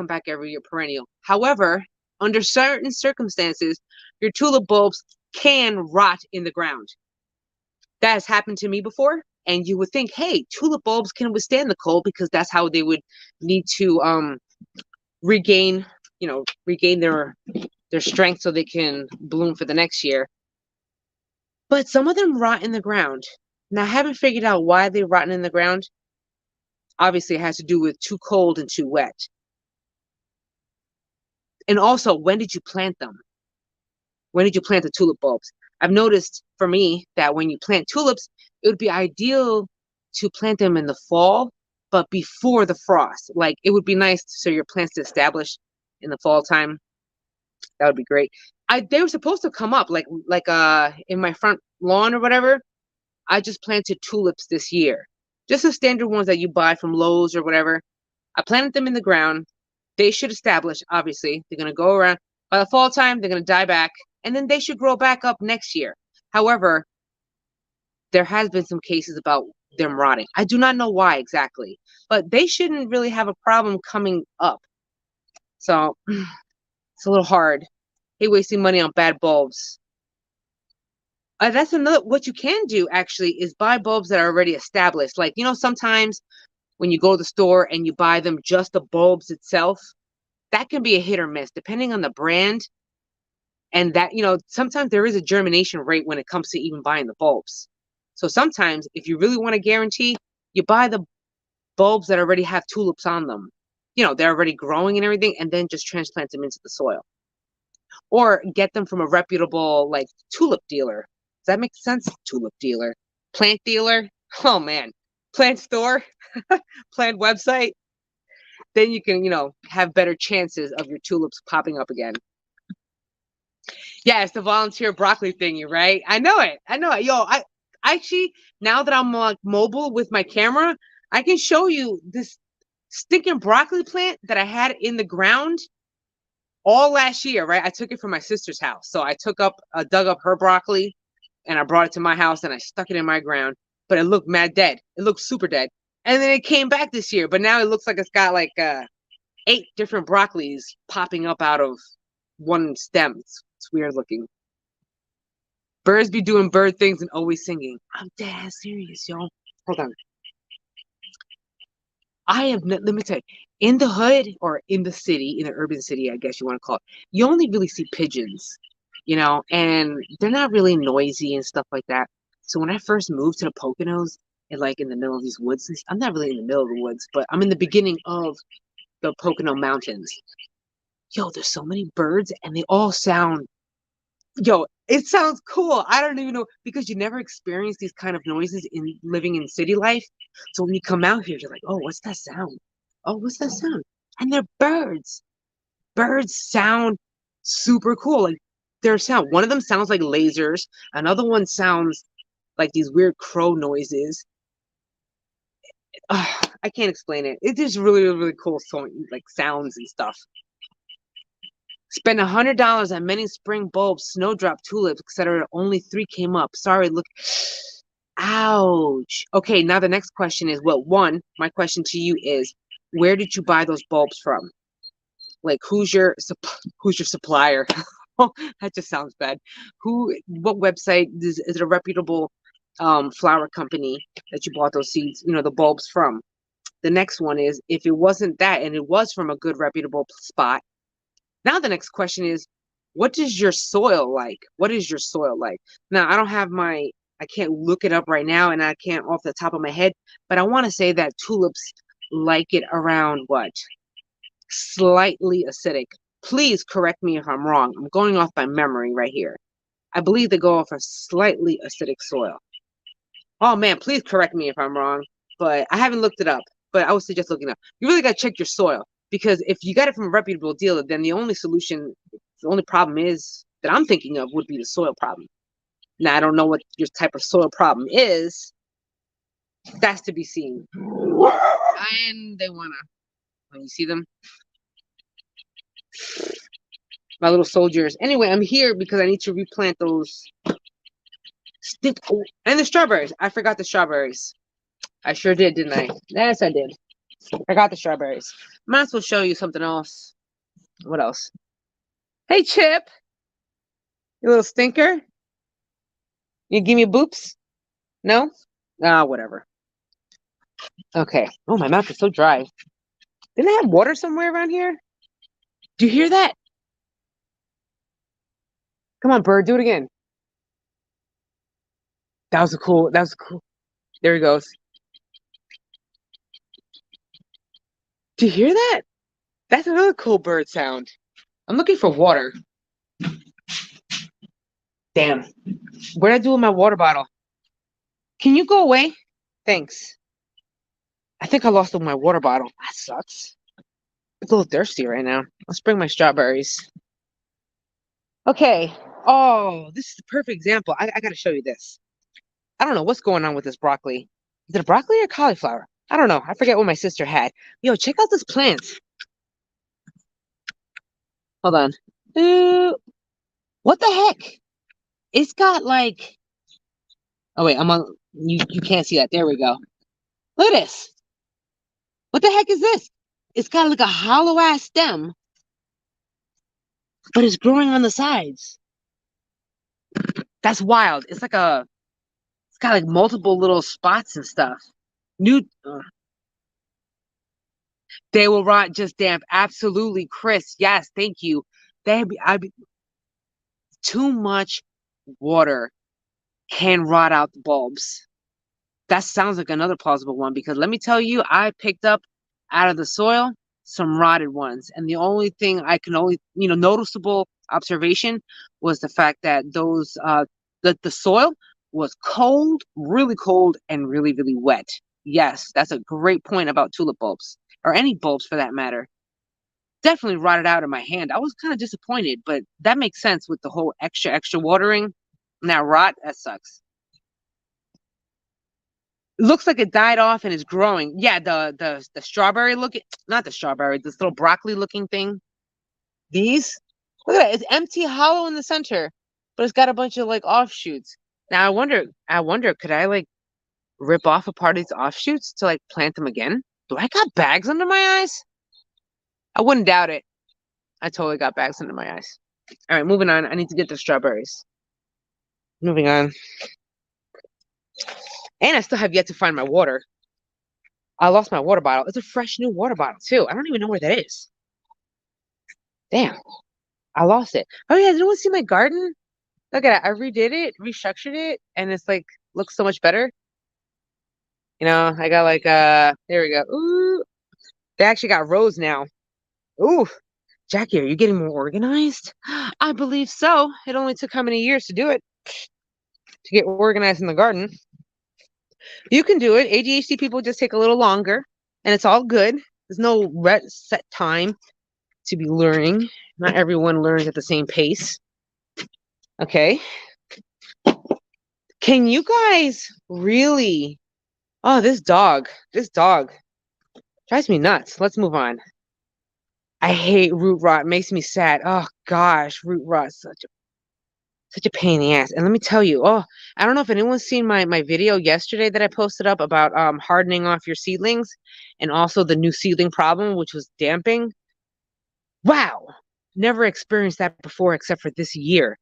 back every year perennial. However, under certain circumstances, your tulip bulbs can rot in the ground. That has happened to me before. And you would think, hey, tulip bulbs can withstand the cold because that's how they would need to regain their strength so they can bloom for the next year. But some of them rot in the ground. Now, I haven't figured out why they're rotting in the ground. Obviously, it has to do with too cold and too wet. And also, when did you plant them? When did you plant the tulip bulbs? I've noticed for me that when you plant tulips, it would be ideal to plant them in the fall, but before the frost. Like, it would be nice so your plants to establish in the fall time. That would be great. They were supposed to come up like in my front lawn or whatever. I just planted tulips this year. Just the standard ones that you buy from Lowe's or whatever. I planted them in the ground. They should establish, obviously. They're going to go around. By the fall time, they're going to die back. And then they should grow back up next year. However, there has been some cases about them rotting. I do not know why exactly. But they shouldn't really have a problem coming up. So, it's a little hard. Hate wasting money on bad bulbs. That's another, what you can do actually is buy bulbs that are already established. Like, sometimes when you go to the store and you buy them just the bulbs itself, that can be a hit or miss depending on the brand. And that, sometimes there is a germination rate when it comes to even buying the bulbs. So sometimes if you really want to guarantee, you buy the bulbs that already have tulips on them. They're already growing and everything, and then just transplant them into the soil. Or get them from a reputable, like, tulip dealer. Does that make sense? Tulip dealer. Plant dealer? Oh, man. Plant store? Plant website? Then you can, have better chances of your tulips popping up again. Yeah, it's the volunteer broccoli thingy, right? I know it. Yo, I actually, now that I'm like mobile with my camera, I can show you this stinking broccoli plant that I had in the ground all last year, right? I took it from my sister's house. So I dug up her broccoli and I brought it to my house and I stuck it in my ground, but it looked mad dead. It looked super dead. And then it came back this year, but now it looks like it's got like 8 different broccolis popping up out of one stem. It's weird looking. Birds be doing bird things and always singing. I'm dead serious, yo. Hold on. Let me tell you, in the hood or in the city, in the urban city, I guess you want to call it, you only really see pigeons, and they're not really noisy and stuff like that. So when I first moved to the Poconos and like in the middle of these woods, I'm not really in the middle of the woods, but I'm in the beginning of the Pocono Mountains. Yo, there's so many birds and they all sound, it sounds cool. I don't even know, because you never experience these kind of noises in living in city life. So when you come out here, you're like, oh, what's that sound? Oh, what's that sound? And they're birds. Birds sound super cool. Like their sound. One of them sounds like lasers. Another one sounds like these weird crow noises. I can't explain it. It's just really, really cool like sounds and stuff. Spend $100 on many spring bulbs, snowdrop, tulips, etc. Only 3 came up. Sorry, look. Ouch. Okay, now the next question is, my question to you is, where did you buy those bulbs from? Like, who's your supplier? That just sounds bad. What website is it a reputable flower company that you bought those seeds, the bulbs from? The next one is, if it wasn't that and it was from a good reputable spot, now the next question is, what is your soil like? What is your soil like? Now, I can't look it up right now and I can't off the top of my head, but I want to say that tulips like it around what? Slightly acidic. Please correct me if I'm wrong. I'm going off by memory right here. I believe they go off a slightly acidic soil. Oh man, please correct me if I'm wrong, but I haven't looked it up, but I would suggest looking it up. You really got to check your soil. Because if you got it from a reputable dealer, then the only problem is that I'm thinking of would be the soil problem. Now, I don't know what your type of soil problem is. That's to be seen. And they when you see them, my little soldiers. Anyway, I'm here because I need to replant those and the strawberries. I forgot the strawberries. I sure did, didn't I? Yes, I did. I got the strawberries. Might as well show you something else. What else? Hey, Chip. You little stinker. You give me boops? No? Whatever. Okay. Oh, my mouth is so dry. Didn't I have water somewhere around here? Do you hear that? Come on, bird. Do it again. That was cool. There he goes. Do you hear that? That's another cool bird sound. I'm looking for water. Damn. What did I do with my water bottle? Can you go away? Thanks. I think I lost my water bottle. That sucks. I'm a little thirsty right now. Let's bring my strawberries. Okay. Oh, this is the perfect example. I got to show you this. I don't know what's going on with this broccoli. Is it a broccoli or cauliflower? I don't know. I forget what my sister had. Yo, check out this plant. Hold on. What the heck? It's got like... Oh, wait. You can't see that. There we go. Look at this. What the heck is this? It's got like a hollow ass stem, but it's growing on the sides. That's wild. It's got like multiple little spots and stuff. New, they will rot just damp. Absolutely, Chris. Yes, thank you. I'd be too much water can rot out the bulbs. That sounds like another plausible one because let me tell you, I picked up out of the soil some rotted ones, and the only thing I can only noticeable observation was the fact that those the soil was cold, really cold, and really really wet. Yes, that's a great point about tulip bulbs or any bulbs for that matter. Definitely rotted out in my hand. I was kind of disappointed, but that makes sense with the whole extra watering. Now rot, that sucks. Looks like it died off and is growing. Yeah, the strawberry looking, not the strawberry, this little broccoli looking thing. These, look at it. It's empty, hollow in the center, but it's got a bunch of like offshoots. Now I wonder, could I like rip off a part of these offshoots to like plant them again? Do I got bags under my eyes? I wouldn't doubt it. I totally got bags under my eyes. All right, moving on. I need to get the strawberries. Moving on. And I still have yet to find my water. I lost my water bottle. It's a fresh new water bottle too. I don't even know where that is. Damn, I lost it. Oh yeah, did anyone see my garden? Look at it. I redid it, restructured it, and it's like looks so much better. I got like there we go. Ooh, they actually got rows now. Ooh, Jackie, are you getting more organized? I believe so. It only took how many years to do it to get organized in the garden. You can do it. ADHD people just take a little longer, and it's all good. There's no set time to be learning. Not everyone learns at the same pace. Okay. Can you guys really? Oh, this dog drives me nuts. Let's move on. I hate root rot. It makes me sad. Oh gosh, root rot is such a pain in the ass. And let me tell you, I don't know if anyone's seen my video yesterday that I posted up about hardening off your seedlings and also the new seedling problem, which was damping. Wow. Never experienced that before except for this year.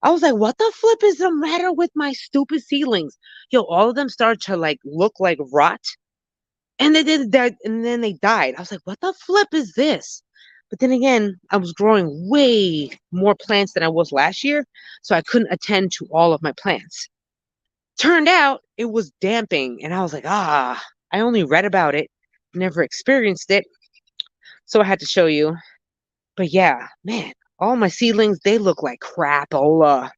I was like, what the flip is the matter with my stupid seedlings? Yo, all of them started to like look like rot. And they did that, and then they died. I was like, what the flip is this? But then again, I was growing way more plants than I was last year, so I couldn't attend to all of my plants. Turned out it was damping, and I was like, I only read about it, never experienced it, so I had to show you. But yeah, man, all my seedlings, they look like crapola.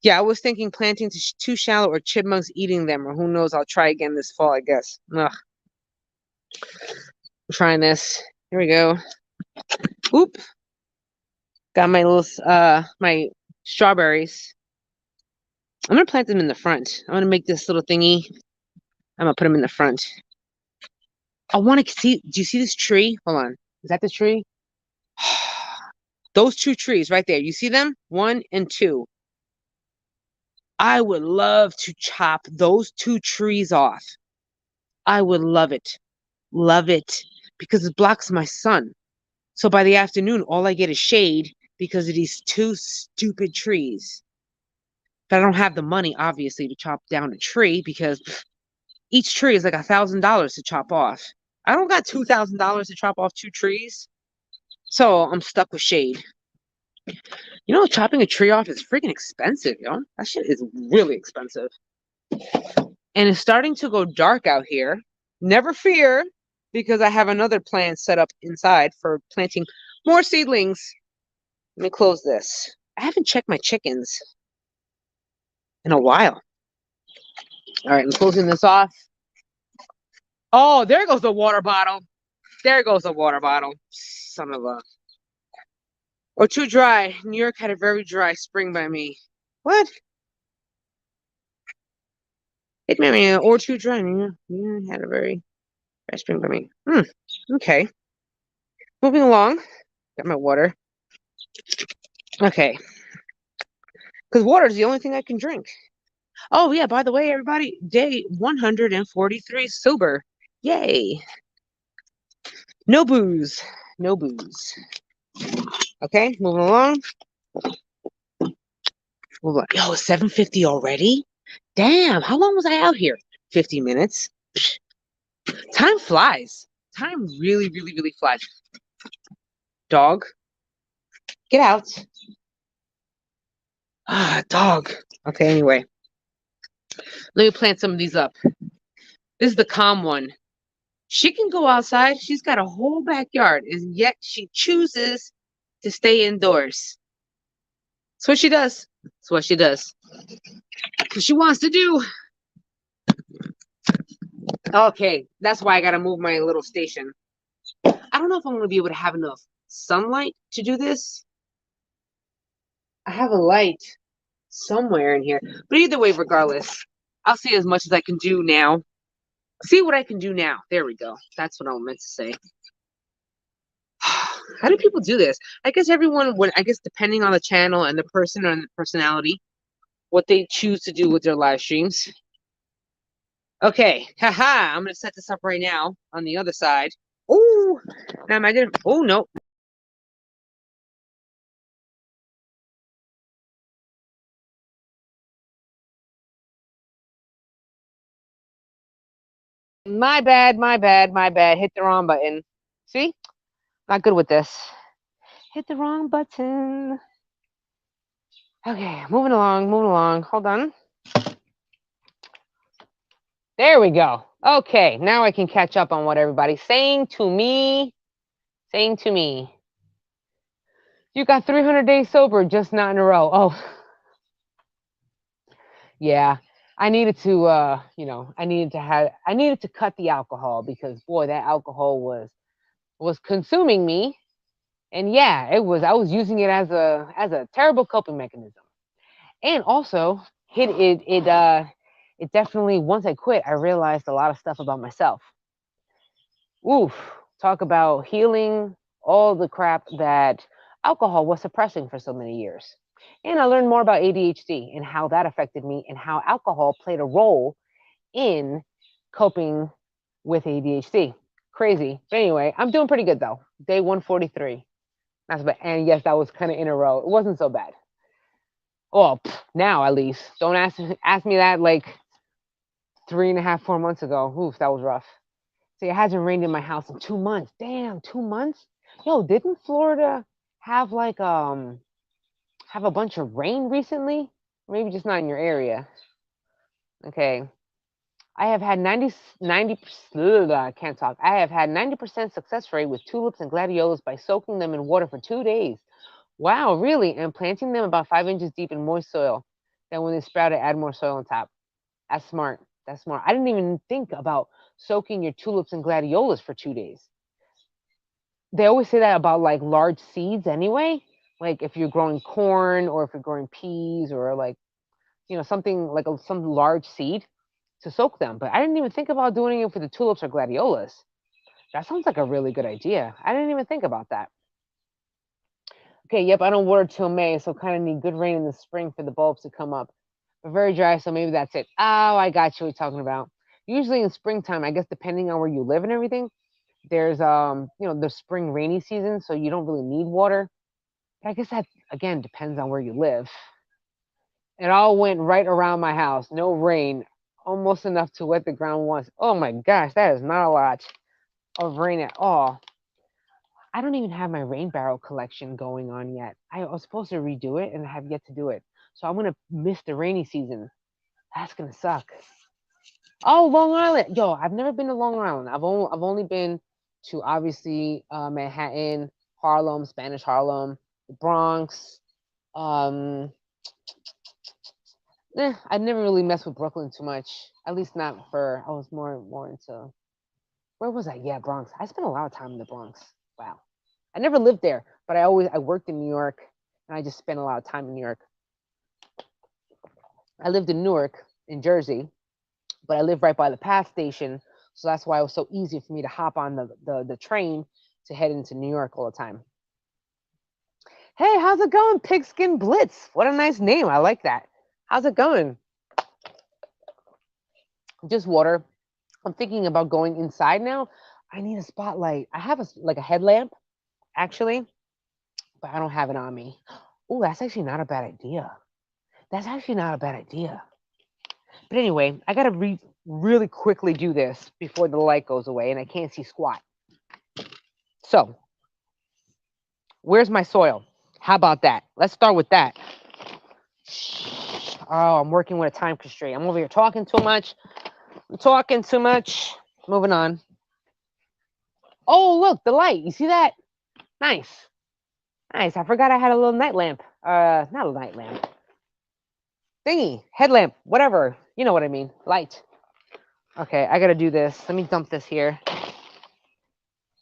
Yeah, I was thinking planting too shallow or chipmunks eating them, or who knows, I'll try again this fall, I guess. Ugh. I'm trying this. Here we go. Oop. Got my little my strawberries. I'm gonna plant them in the front. I'm gonna make this little thingy. I'm gonna put them in the front. I want to see. Do you see this tree? Hold on. Is that the tree? Those two trees right there. You see them? 1 and 2. I would love to chop those 2 trees off. I would love it. Love it. Because it blocks my sun. So by the afternoon, all I get is shade because of these 2 stupid trees. But I don't have the money, obviously, to chop down a tree because each tree is like $1,000 to chop off. I don't got $2,000 to chop off 2 trees. So I'm stuck with shade. Chopping a tree off is freaking expensive, yo. That shit is really expensive. And it's starting to go dark out here. Never fear, because I have another plan set up inside for planting more seedlings. Let me close this. I haven't checked my chickens in a while. All right, I'm closing this off. Oh, there goes the water bottle. There goes the water bottle. Son of a... Or too dry. New York had a very dry spring by me. What? It made me or too dry. New York had a very dry spring by me. Okay. Moving along. Got my water. Okay. Because water is the only thing I can drink. Oh, yeah, by the way, everybody, day 143 sober. Yay. No booze. No booze. Okay, moving along. Yo, 7:50 already? Damn, how long was I out here? 50 minutes. Time flies. Time really, really, really flies. Dog, get out. Ah, dog. Okay, anyway. Let me plant some of these up. This is the calm one. She can go outside. She's got a whole backyard, and yet she chooses to stay indoors. That's what she does. That's what she does. That's what she wants to do. Okay, that's why I gotta move my little station. I don't know if I'm gonna be able to have enough sunlight to do this. I have a light somewhere in here. But either way, regardless, I'll see as much as I can do now. See what I can do now. There we go. That's what I meant to say. How do people do this? I guess everyone would, I guess depending on the channel and the person and the personality, what they choose to do with their live streams. Okay, haha, I'm gonna set this up right now on the other side. Oh, now am I gonna, oh no. My bad, my bad, my bad. Hit the wrong button. See? Not good with this. Hit the wrong button. Okay, moving along, moving along. Hold on. There we go. Okay, now I can catch up on what everybody's saying to me. Saying to me. You got 300 days sober, just not in a row. Oh, yeah. I needed to, I needed to cut the alcohol because boy, that alcohol was consuming me. And yeah, it was. I was using it as a terrible coping mechanism. And also, it definitely, once I quit, I realized a lot of stuff about myself. Oof, talk about healing all the crap that alcohol was suppressing for so many years. And I learned more about ADHD and how that affected me and how alcohol played a role in coping with ADHD. Crazy. But anyway, I'm doing pretty good though. Day 143. That's bad. And yes, that was kind of in a row. It wasn't so bad. Well, now at least. Don't ask me that like 3.5, 4 months ago. Oof, that was rough. See, it hasn't rained in my house in 2 months. Damn, 2 months? Yo, didn't Florida have like have a bunch of rain recently? Maybe just not in your area. Okay. I have had 90%, I can't talk. I have had 90% success rate with tulips and gladiolas by soaking them in water for 2 days. Wow, really? And planting them about 5 inches deep in moist soil. Then when they sprouted, add more soil on top. That's smart. That's smart. I didn't even think about soaking your tulips and gladiolas for 2 days. They always say that about like large seeds anyway. Like if you're growing corn or if you're growing peas or like, something like some large seed to soak them. But I didn't even think about doing it for the tulips or gladiolas. That sounds like a really good idea. I didn't even think about that. Okay, yep, I don't water till May, so kind of need good rain in the spring for the bulbs to come up. But very dry, so maybe that's it. Oh, I got you what you're talking about. Usually in springtime, I guess depending on where you live and everything, there's the spring rainy season, so you don't really need water. But I guess that again depends on where you live. It all went right around my house. No rain, almost enough to wet the ground once. Oh my gosh, that is not a lot of rain at all. I don't even have my rain barrel collection going on yet. I was supposed to redo it and I have yet to do it. So I'm gonna miss the rainy season. That's gonna suck. Oh, Long Island. Yo, I've never been to Long Island. I've only been to obviously Manhattan, Harlem, Spanish Harlem, the Bronx. Um, I never really messed with Brooklyn too much. At least not for. I was more into. Where was I? Yeah, Bronx. I spent a lot of time in the Bronx. Wow. I never lived there, but I worked in New York, and I just spent a lot of time in New York. I lived in Newark, in Jersey, but I lived right by the path station, so that's why it was so easy for me to hop on the train to head into New York all the time. Hey, how's it going, Pigskin Blitz? What a nice name. I like that. How's it going? Just water. I'm thinking about going inside now. I need a spotlight. I have a headlamp, actually, but I don't have it on me. Oh, that's actually not a bad idea. That's actually not a bad idea. But anyway, I gotta really quickly do this before the light goes away and I can't see squat. So, where's my soil? How about that? Let's start with that. Oh, I'm working with a time constraint. I'm over here talking too much. I'm talking too much. Moving on. Oh, look, the light. You see that? Nice. Nice. I forgot I had a little night lamp. Not a night lamp. Thingy. Headlamp. Whatever. You know what I mean. Light. Okay, I gotta do this. Let me dump this here.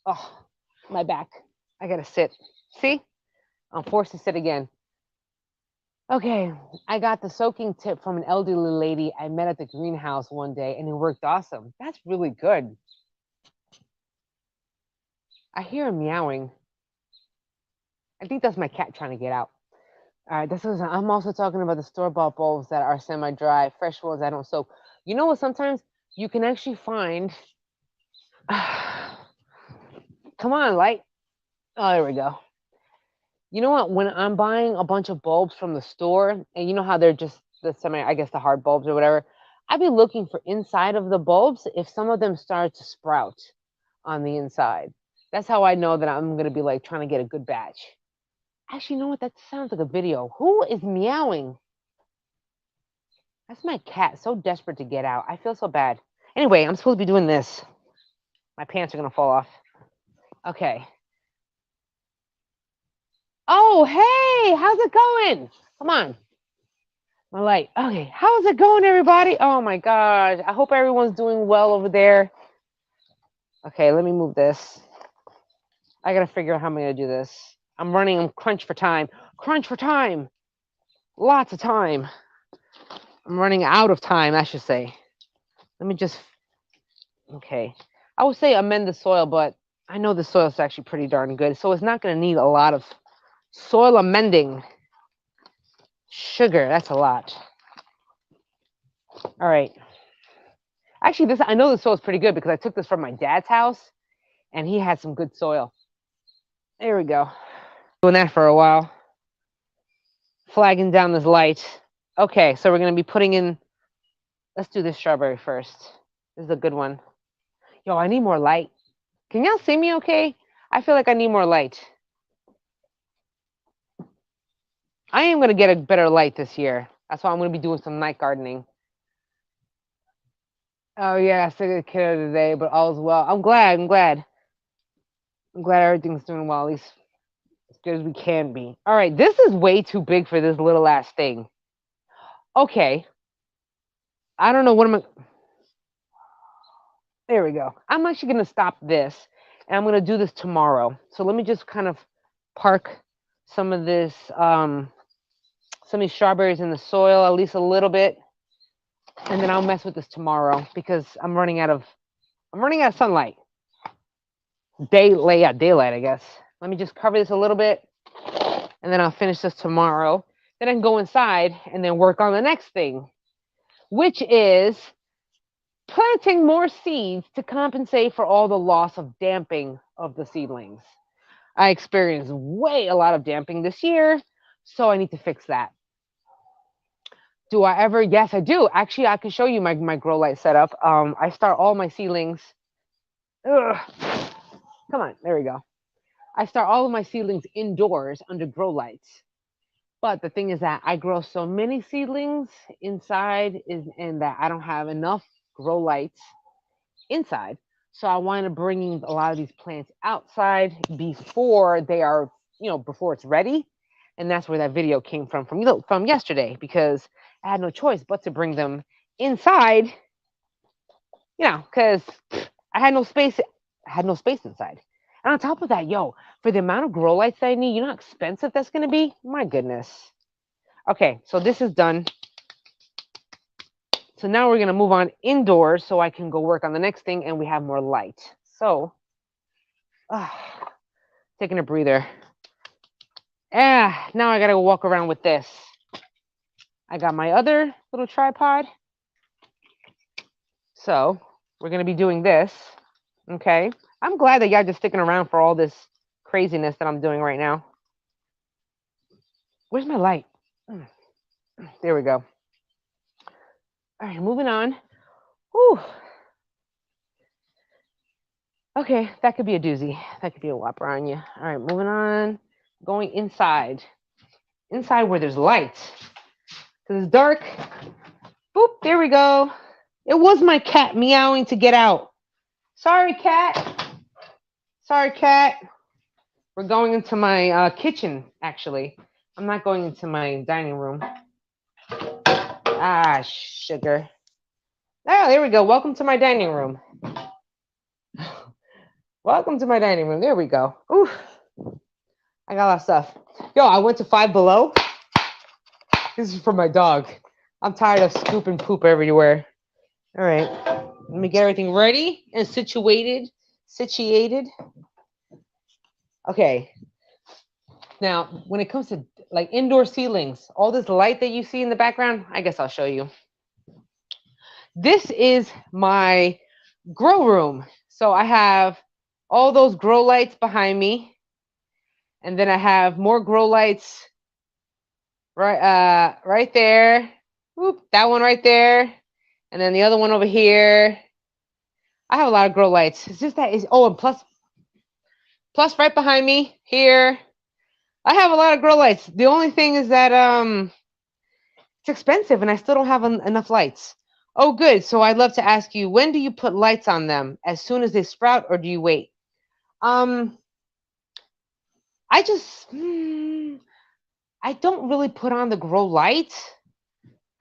Oh, my back. I gotta sit. See? I'm forced to sit again. Okay, I got the soaking tip from an elderly lady I met at the greenhouse one day, and it worked awesome. That's really good. I hear him meowing. I think that's my cat trying to get out. All right, I'm also talking about the store-bought bulbs that are semi-dry, fresh ones I don't soak. You know what? Sometimes you can actually find. Come on, light. Oh, there we go. You know what? When I'm buying a bunch of bulbs from the store, and you know how they're just the semi, I guess the hard bulbs or whatever, I'd be looking for inside of the bulbs if some of them start to sprout on the inside. That's how I know that I'm going to be like trying to get a good batch. Actually, you know what? That sounds like a video. Who is meowing? That's my cat, so desperate to get out. I feel so bad. Anyway, I'm supposed to be doing this. My pants are going to fall off. Okay. Oh, hey, how's it going? Come on. My light. Okay, how's it going, everybody? Oh my gosh. I hope everyone's doing well over there. Okay, let me move this. I got to figure out how I'm going to do this. I'm crunch for time. Crunch for time. Lots of time. I'm running out of time, I should say. Let me just, okay. I would say amend the soil, but I know the soil is actually pretty darn good. So it's not going to need a lot of soil amending. Sugar, that's a lot. All right. Actually, I know the soil is pretty good because I took this from my dad's house and he had some good soil. There we go. Doing that for a while. Flagging down this light. Okay, so we're going to be putting in, let's do this strawberry first. This is a good one. Yo, I need more light. Can y'all see me okay? I feel like I need more light. I am going to get a better light this year. That's why I'm going to be doing some night gardening. Oh, yeah, I took a kiddo today, but all's well. I'm glad. I'm glad everything's doing well, at least as good as we can be. All right, this is way too big for this little ass thing. Okay. I don't know what am I. There we go. I'm actually going to stop this, and I'm going to do this tomorrow. So let me just kind of park some of this, some of these strawberries in the soil, at least a little bit, and then I'll mess with this tomorrow because I'm running out of sunlight. Daylight, I guess. Let me just cover this a little bit, and then I'll finish this tomorrow. Then I can go inside and then work on the next thing, which is planting more seeds to compensate for all the loss of damping of the seedlings. I experienced a lot of damping this year, so I need to fix that. Do I ever? Yes, I do. Actually, I can show you my grow light setup. I start all my seedlings. Ugh. Come on, there we go. I start all of my seedlings indoors under grow lights. But the thing is that I grow so many seedlings inside and that I don't have enough grow lights inside. So I want to bring a lot of these plants outside before they are, before it's ready. And that's where that video came from yesterday, because I had no choice but to bring them inside, because I had no space. I had no space inside. And on top of that, for the amount of grow lights that I need, you know how expensive that's going to be? My goodness. Okay, so this is done. So now we're going to move on indoors so I can go work on the next thing and we have more light. So, taking a breather. Now I got to go walk around with this. I got my other little tripod. So we're going to be doing this. Okay. I'm glad that y'all just sticking around for all this craziness that I'm doing right now. Where's my light? There we go. All right, moving on. Whew. Okay, that could be a doozy. That could be a whopper on you. All right, moving on. Going inside. Inside where there's light. Because it's dark. Boop, there we go. It was my cat meowing to get out. Sorry, cat. Sorry, cat. We're going into my kitchen, actually. I'm not going into my dining room. Ah, sugar. Oh, there we go. Welcome to my dining room. Welcome to my dining room. There we go. Ooh, I got a lot of stuff. Yo, I went to Five Below. This is for my dog. I'm tired of scooping poop everywhere. All right. Let me get everything ready and situated. Okay. Now, when it comes to like indoor ceilings, all this light that you see in the background, I guess I'll show you. This is my grow room. So I have all those grow lights behind me. And then I have more grow lights right there. Whoop, that one right there. And then the other one over here. I have a lot of grow lights. It's just that is and plus right behind me here. I have a lot of grow lights. The only thing is that it's expensive and I still don't have enough lights. Oh, good. So I'd love to ask you, when do you put lights on them? As soon as they sprout, or do you wait? I just I don't really put on the grow light.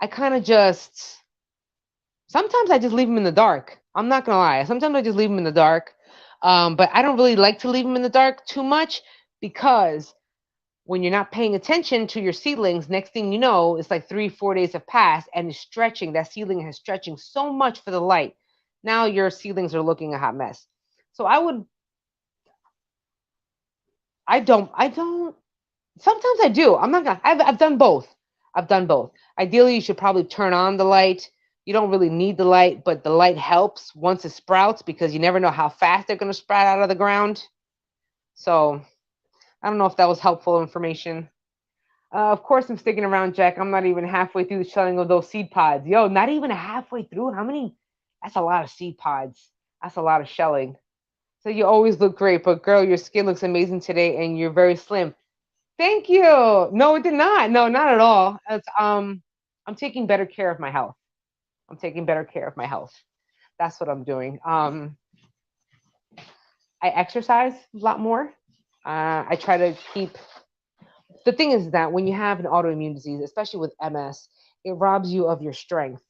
I kind of just sometimes I just leave them in the dark. I'm not gonna lie. Sometimes I just leave them in the dark. But I don't really like to leave them in the dark too much because when you're not paying attention to your seedlings, next thing you know, it's like 3-4 days have passed and it's stretching. That seedling is stretching so much for the light. Now your seedlings are looking a hot mess. So I don't, sometimes I do. I'm not gonna, I've done both. I've done both. Ideally, you should probably turn on the light. You don't really need the light, but the light helps once it sprouts because you never know how fast they're going to sprout out of the ground. So I don't know if that was helpful information. Of course, I'm sticking around, Jack. I'm not even halfway through the shelling of those seed pods. Yo, not even halfway through. How many? That's a lot of seed pods. That's a lot of shelling. So you always look great, but girl, your skin looks amazing today, and you're very slim. Thank you. No, it did not. No, not at all. I'm taking better care of my health. I'm taking better care of my health. That's what I'm doing. I exercise a lot more. I try to keep. The thing is that when you have an autoimmune disease, especially with MS, it robs you of your strength.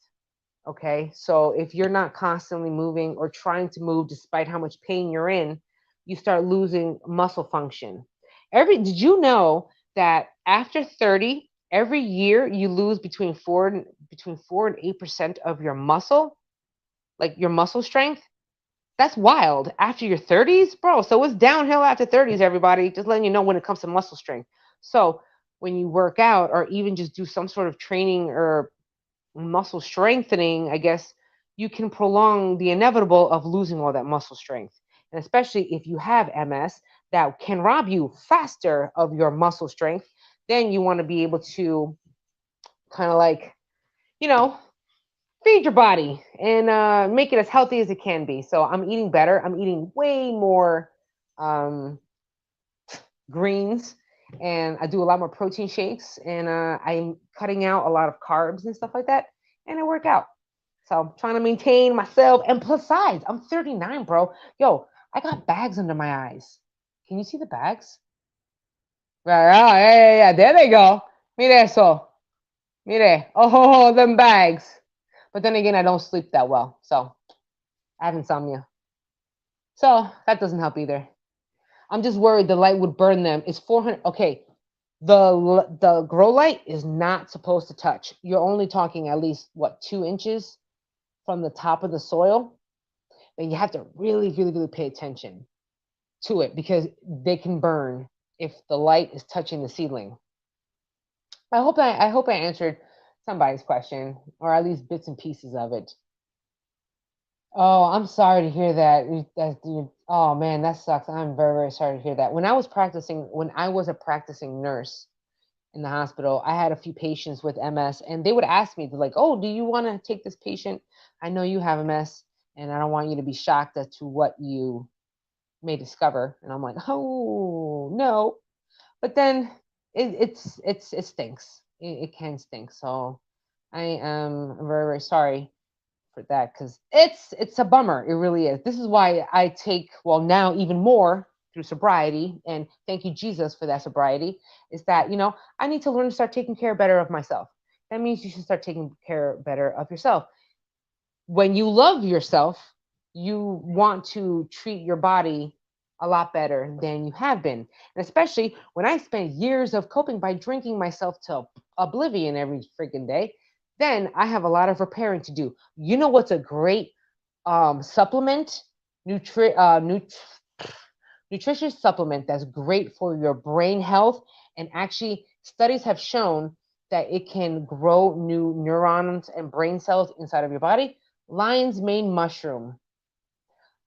Okay, so if you're not constantly moving or trying to move despite how much pain you're in, you start losing muscle function. Did you know that after 30, every year you lose between 4 and 8% of your muscle, like your muscle strength? That's wild. After your 30s, bro. So it's downhill after 30s, everybody. Just letting you know when it comes to muscle strength. So when you work out or even just do some sort of training or muscle strengthening, I guess, you can prolong the inevitable of losing all that muscle strength. And especially if you have MS, that can rob you faster of your muscle strength, then you want to be able to kind of like, you know, feed your body and make it as healthy as it can be. So I'm eating better. I'm eating way more greens, and I do a lot more protein shakes, and I'm cutting out a lot of carbs and stuff like that, and I work out. So I'm trying to maintain myself. And plus size, I'm 39, bro. Yo, I got bags under my eyes. Can you see the bags? Right, oh, yeah. There they go. Mire eso. Mire. Oh, them bags. But then again, I don't sleep that well. So I have insomnia. So that doesn't help either. I'm just worried the light would burn them. It's 400. Okay. The grow light is not supposed to touch. You're only talking at least, what, 2 inches from the top of the soil? And you have to really, really, really pay attention to it because they can burn if the light is touching the seedling. I hope I answered somebody's question, or at least bits and pieces of it. Oh, I'm sorry to hear that. Oh man, that sucks. I'm very, very sorry to hear that. When I was a practicing nurse, in the hospital, I had a few patients with MS, and they would ask me, they're like, "Oh, do you want to take this patient? I know you have MS, and I don't want you to be shocked as to what you may discover." And I'm like, "Oh no!" But then it stinks. It can stink. So I am very very sorry for that because it's a bummer. It really is. This is why I take well now even more through sobriety, and thank you Jesus for that sobriety. Is that I need to learn to start taking care better of myself. That means you should start taking care better of yourself. When you love yourself, you want to treat your body a lot better than you have been. And especially when I spent years of coping by drinking myself to oblivion every freaking day, then I have a lot of repairing to do. You know what's a great supplement? Nutri- uh, nut- Nutritious supplement that's great for your brain health. And actually, studies have shown that it can grow new neurons and brain cells inside of your body. Lion's mane mushroom.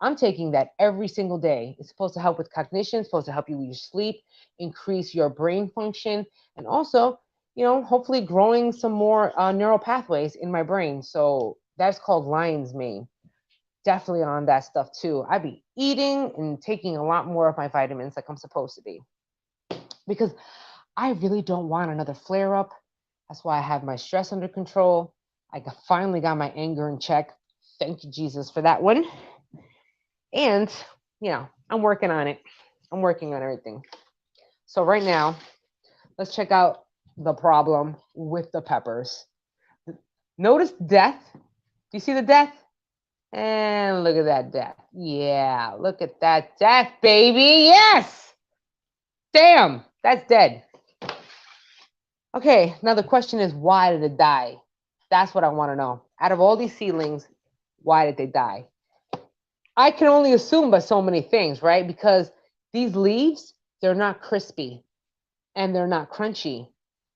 I'm taking that every single day. It's supposed to help with cognition, it's supposed to help you with your sleep, increase your brain function, and also, hopefully growing some more neural pathways in my brain. So that's called lion's mane. Definitely on that stuff too. I be eating and taking a lot more of my vitamins like I'm supposed to be because I really don't want another flare up. That's why I have my stress under control. I finally got my anger in check. Thank you, Jesus, for that one. And, I'm working on it. I'm working on everything. So, right now, let's check out the problem with the peppers. Notice death. Do you see the death? And look at that death. Yeah, look at that death, baby. Yes. Damn, that's dead. Okay, now the question is, why did it die? That's what I want to know. Out of all these seedlings, why did they die? I can only assume by so many things, right? Because these leaves, they're not crispy and they're not crunchy.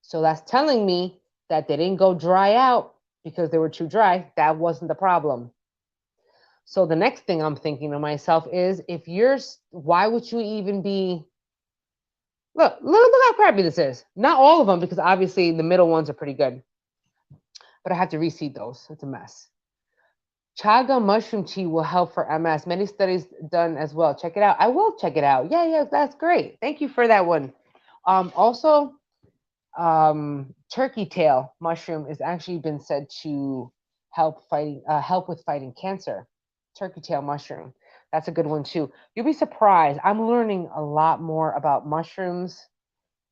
So that's telling me that they didn't go dry out because they were too dry. That wasn't the problem. So the next thing I'm thinking to myself is, why would you even be, look how crappy this is. Not all of them, because obviously the middle ones are pretty good. But I have to reseed those. It's a mess. Chaga mushroom tea will help for MS. Many studies done as well. Check it out. I will check it out. Yeah, that's great. Thank you for that one. Also, turkey tail mushroom has actually been said to help with fighting cancer. Turkey tail mushroom. That's a good one too. You'll be surprised. I'm learning a lot more about mushrooms,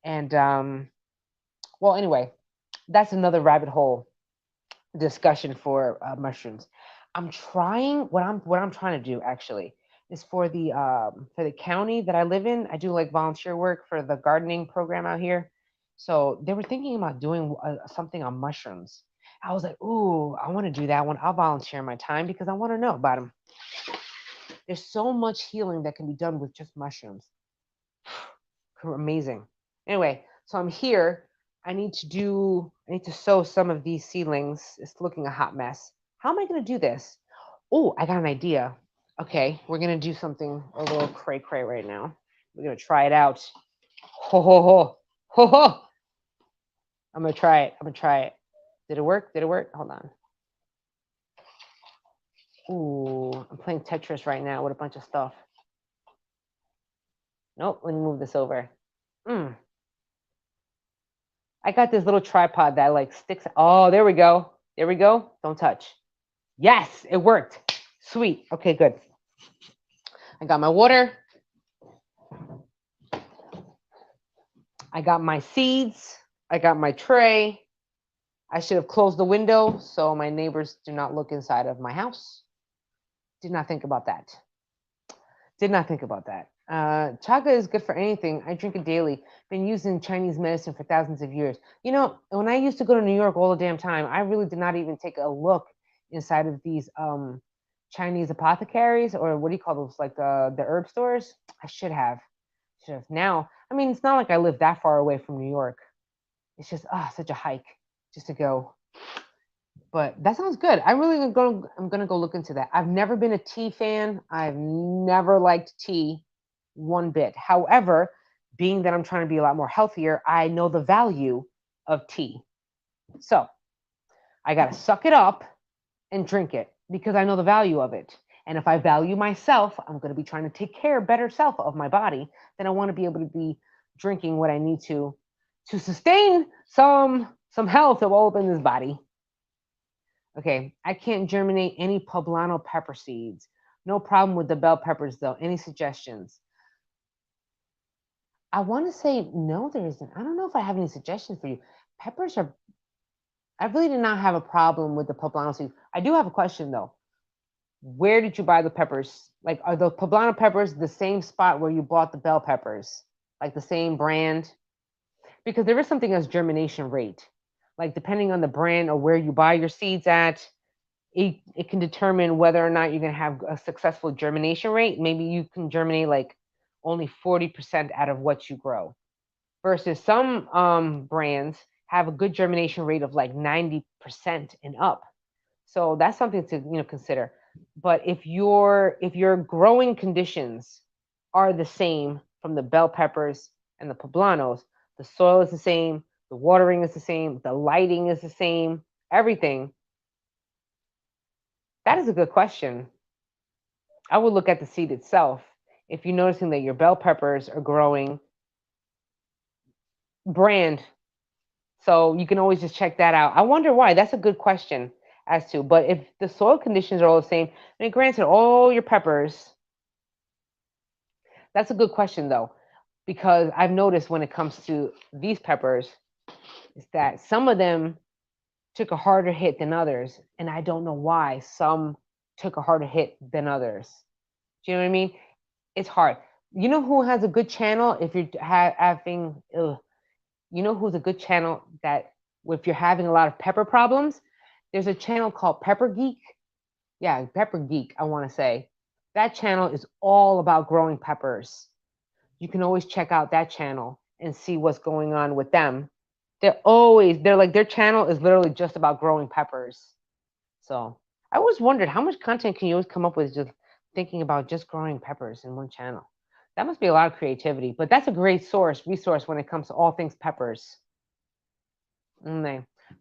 and well, anyway, that's another rabbit hole discussion for mushrooms. I'm trying what I'm trying to do actually is for the county that I live in. I do like volunteer work for the gardening program out here. So they were thinking about doing something on mushrooms. I was like, ooh, I want to do that one. I'll volunteer my time because I want to know about them. There's so much healing that can be done with just mushrooms. Amazing. Anyway, so I'm here. I need to sow some of these seedlings. It's looking a hot mess. How am I going to do this? Oh, I got an idea. Okay, we're going to do something a little cray cray right now. We're going to try it out. Ho, ho, ho. Ho, ho. I'm going to try it. Did it work? Hold on. Ooh, I'm playing Tetris right now with a bunch of stuff. Nope, let me move this over. I got this little tripod that like sticks. Oh, there we go. Don't touch. Yes, it worked. Sweet. Okay, good. I got my water. I got my seeds. I got my tray. I should have closed the window so my neighbors do not look inside of my house. Did not think about that. Chaga is good for anything. I drink it daily. Been using Chinese medicine for thousands of years. When I used to go to New York all the damn time, I really did not even take a look inside of these Chinese apothecaries, or what do you call those, like the herb stores. I should have. Now, I mean, it's not like I live that far away from New York. It's just such a hike just to go. But that sounds good. I'm gonna go look into that. I've never been a tea fan. I've never liked tea one bit. However, being that I'm trying to be a lot more healthier, I know the value of tea. So I got to suck it up and drink it because I know the value of it. And if I value myself, I'm going to be trying to take care better self of my body. Then I want to be able to be drinking what I need to sustain some health of all in this body. Okay, I can't germinate any poblano pepper seeds. No problem with the bell peppers though. Any suggestions? I want to say no, there isn't. I don't know if I have any suggestions for you. Peppers are. I really did not have a problem with the poblano seeds. I do have a question though. Where did you buy the peppers? Like, are the poblano peppers the same spot where you bought the bell peppers? Like the same brand? Because there is something as germination rate. Like, depending on the brand or where you buy your seeds at, it can determine whether or not you're going to have a successful germination rate. Maybe you can germinate like only 40% out of what you grow, versus some brands have a good germination rate of like 90% and up. So that's something to consider. But if your growing conditions are the same from the bell peppers and the poblanos, the soil is the same, the watering is the same, the lighting is the same, everything. That is a good question. I would look at the seed itself. If you're noticing that your bell peppers are growing brand, so you can always just check that out. I wonder why. That's a good question as to. But if the soil conditions are all the same, I mean, granted, all your peppers. That's a good question though, because I've noticed when it comes to these peppers, is that some of them took a harder hit than others, and I don't know why some took a harder hit than others. Do you know what I mean? It's hard. You know who has a good channel if you're having, you know who's a good channel that if you're having a lot of pepper problems, there's a channel called Pepper Geek. Yeah, Pepper Geek, I want to say. That channel is all about growing peppers. You can always check out that channel and see what's going on with them. They're like, their channel is literally just about growing peppers. So I always wondered how much content can you always come up with just thinking about just growing peppers in one channel. That must be a lot of creativity, but that's a great resource when it comes to all things peppers.